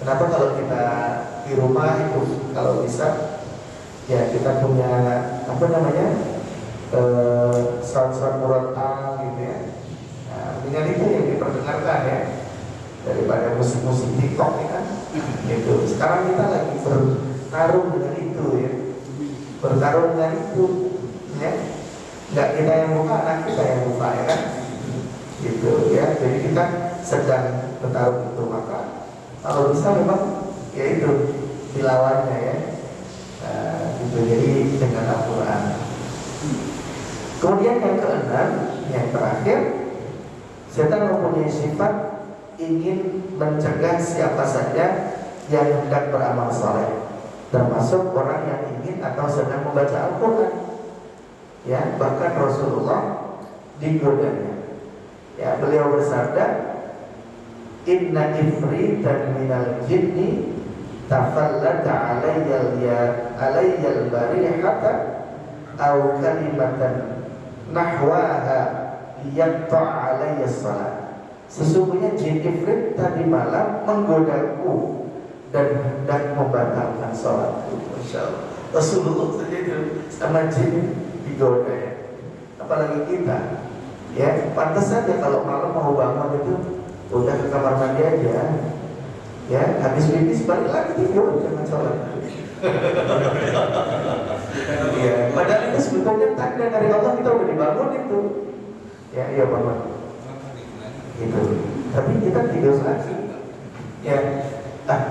kenapa kalau kita di rumah itu kalau bisa ya kita punya apa namanya sound murattal gitu ya. Nah, dengan itu yang diperdengarkan ya daripada musik-musik TikTok ya kan. Gitu. Sekarang kita lagi bertarung dengan itu ya, bertarung dengan itu ya. Nggak kita yang buka, anak kita yang buka ya kan. Gitu ya. Jadi kita sedang bertarung itu, maka kalau bisa memang ya itu dilawannya ya. Gitu. Jadi dengan Al-Quran. Kemudian yang keenam, yang terakhir, setan mempunyai sifat ingin mencegah siapa saja yang hendak beramal saleh, termasuk orang yang ingin atau sedang membaca Al-Quran. Ya, bahkan Rasulullah digodanya. Ya, beliau bersabda, Inna ifritan minal jinni tafallata alayyal barihata au kalimatan nahwaha yaqta' alayya salat. Sesungguhnya jin ifrit tadi malam menggodaku dan hendak membatalkan salatku. Masya Allah. Rasulullah saja itu sama jin digoda ya. Apalagi kita ya, pantas saja kalau malam mau bangun itu udah ke kamar mandi aja ya, habis pipis balik lagi tidur, jangan sholat. Ya, padahal itu sebetulnya tanda dari Allah kita udah dibangun itu ya, iya bangun gitu. Tapi kita tidur lagi ya,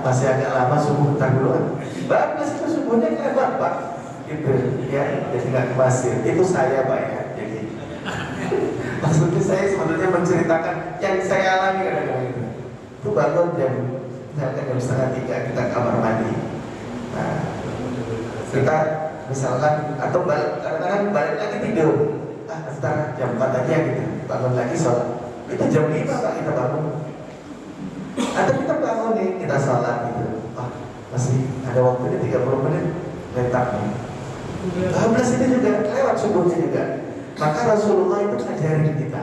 masih agak lama subuh, bentar dulu bagus itu subuhnya lebar pak gitu ya, jadi nggak kebasir. Itu saya pak ya, jadi maksudnya saya sebetulnya menceritakan yang saya alami kadang-kadang itu bangun misalkan jam 2:30 kita kamar mandi. Nah, kita misalkan atau kadang-kadang balik lagi tidur. Sekarang jam 4 aja gitu, bangun lagi sholat. Itu jam 5 pak kita bangun. Atau kita bangun nih, kita sholat gitu. Masih ada waktunya 30 menit, letak nih. 12 itu juga lewat subuhnya juga. Maka Rasulullah itu ngajarin kita,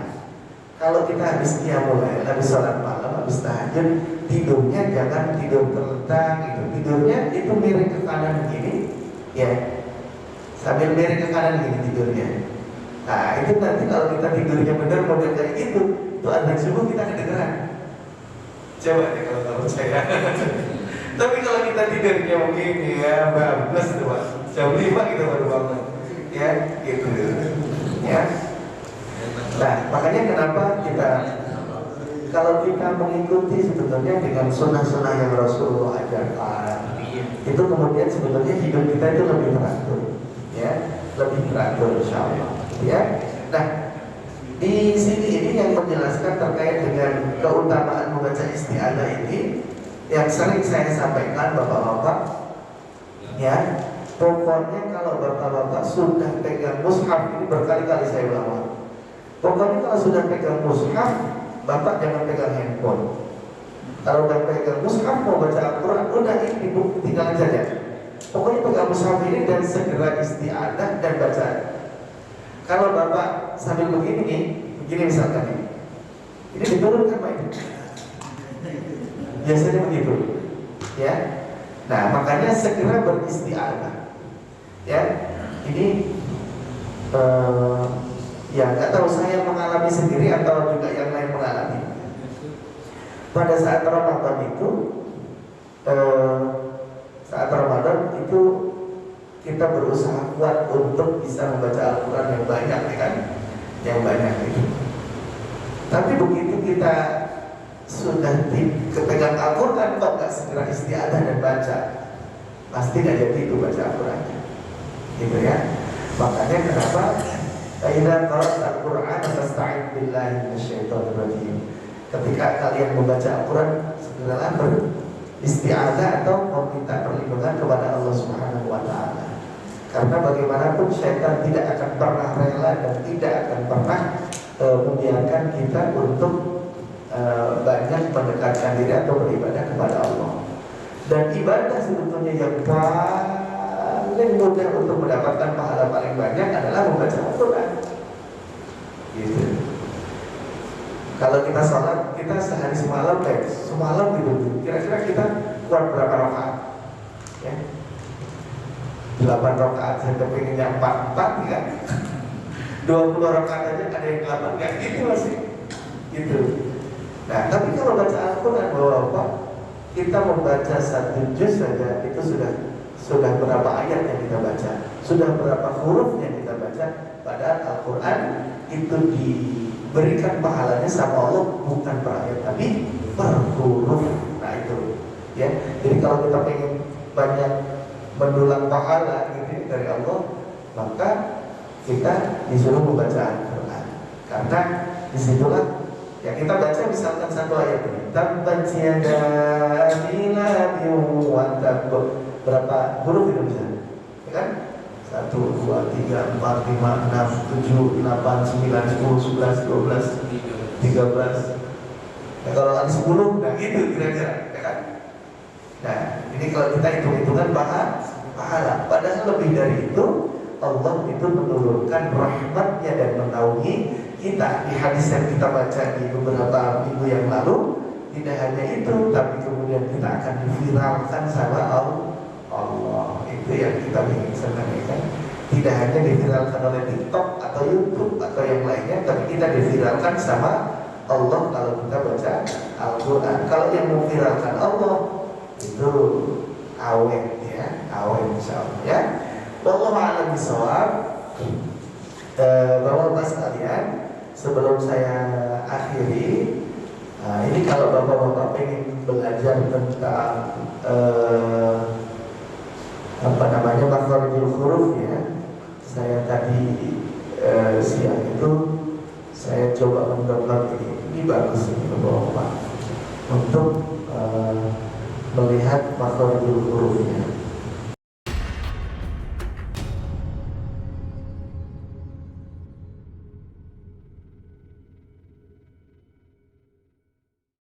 kalau kita habis qiyamul lail, habis sholat malam, habis tahajud, tidurnya jangan tidur terlentang gitu. Tidurnya itu miring ke kanan begini, ya, sambil miring ke kanan gini tidurnya. Nah itu nanti kalau kita tidurnya benar model kayak gitu, itu adzan subuh kita kedengeran. Coba deh kalau percaya. Tapi kalau kita tidurnya begini ya, bagus tuh pak. Jam 5 kita baru bangun. ya gitu ya. Nah makanya kenapa kita kalau kita mengikuti sebetulnya dengan sunnah-sunnah yang Rasulullah ajarkan, itu kemudian sebetulnya hidup kita itu lebih teratur, ya, lebih teratur insyaallah, ya. Nah di sini ini yang menjelaskan terkait dengan keutamaan membaca isti'adzah ini, yang sering saya sampaikan bapak-bapak, ya. Pokoknya kalau bapak-bapak sudah pegang mushaf, ini berkali-kali saya ulang. Pokoknya kalau sudah pegang mushaf, bapak jangan pegang handphone. Kalau udah pegang mushaf mau baca Al-Quran, udah ini tinggal saja. Pokoknya pegang mushaf ini dan segera isti'adzah dan baca. Kalau bapak sambil begini nih, begini misalkan nih, ini diturunkan Pak ini. Biasanya begitu, ya. Nah makanya segera beristi'adzah, ya. Ini ya nggak tahu saya mengalami sendiri atau juga yang lain mengalami. Pada saat Ramadan itu, kita berusaha kuat untuk bisa membaca Al-Quran yang banyak, ya kan? Yang banyak itu. Tapi begitu kita sudah kepegang Al-Quran, kok nggak segera isti'adzah dan baca, pasti nggak jadi itu baca Al-Qurannya, gitu ya. Makanya kenapa? Idza qara'ta Al-Qur'an fasta'id billahi minasyaitonir rajim. Ketika kalian membaca Al-Quran, segeralah beristi'adzah atau meminta perlindungan kepada Allah Subhanahu wa taala. Karena bagaimanapun syaitan tidak akan pernah rela dan tidak akan pernah membiarkan kita untuk banyak mendekatkan diri atau beribadah kepada Allah. Dan ibadah sebetulnya yang paling mudah untuk mendapatkan pahala paling banyak adalah membaca Al-Quran. Gitu. Kalau kita sholat, kita sehari semalam gitu. Kira-kira kita kuat berapa rakaat? Ya. 8 rakaat, saya kepinginnya 4 kan? 20 rakaat aja ada yang 8 kan? Gitu masih. Gitu. Nah, tapi kalau baca Al-Quran Bapak, kita membaca 1 juz saja itu sudah berapa ayat yang kita baca, sudah berapa huruf yang kita baca. Padahal Al-Quran itu diberikan pahalanya sama Allah bukan per ayat tapi per huruf. Nah itu, ya. Jadi kalau kita pengen banyak mendulang pahala gitu dari Allah, maka kita disuruh membaca Al-Quran. Karena disitulah ya kita baca misalkan 1 ayat ini, tabbat yada abi lahabin wa tabb. Berapa huruf itu bisa? Ya kan? 1, 2, 3, 4, 5, 6, 7, 8, 9, 10, 11, 12, 13. Ya kalau ada 10, nah gitu kira-kira, ya kan? Nah, ini kalau kita hitung-hitungan pahala. Padahal lebih dari itu, Allah itu menurunkan rahmatnya dan menaungi kita. Di hadis yang kita baca di beberapa minggu yang lalu, tidak hanya itu, tapi kemudian kita akan diviralkan sama Allah. Itu yang kita ingin sampaikan. Tidak hanya diviralkan oleh TikTok atau YouTube atau yang lainnya, tapi kita diviralkan sama Allah kalau kita baca Al-Quran. Kalau yang memviralkan Allah itu awet, ya, awet insyaallah, ya. Wallahu a'lam bishawab. Bapak-bapak sekalian, sebelum saya akhiri, ini kalau bapak-bapak pengen belajar tentang makharijul huruf, ya. Saya tadi siang itu saya coba mendownload ini bagus ini bapak-bapak untuk melihat makharijul hurufnya.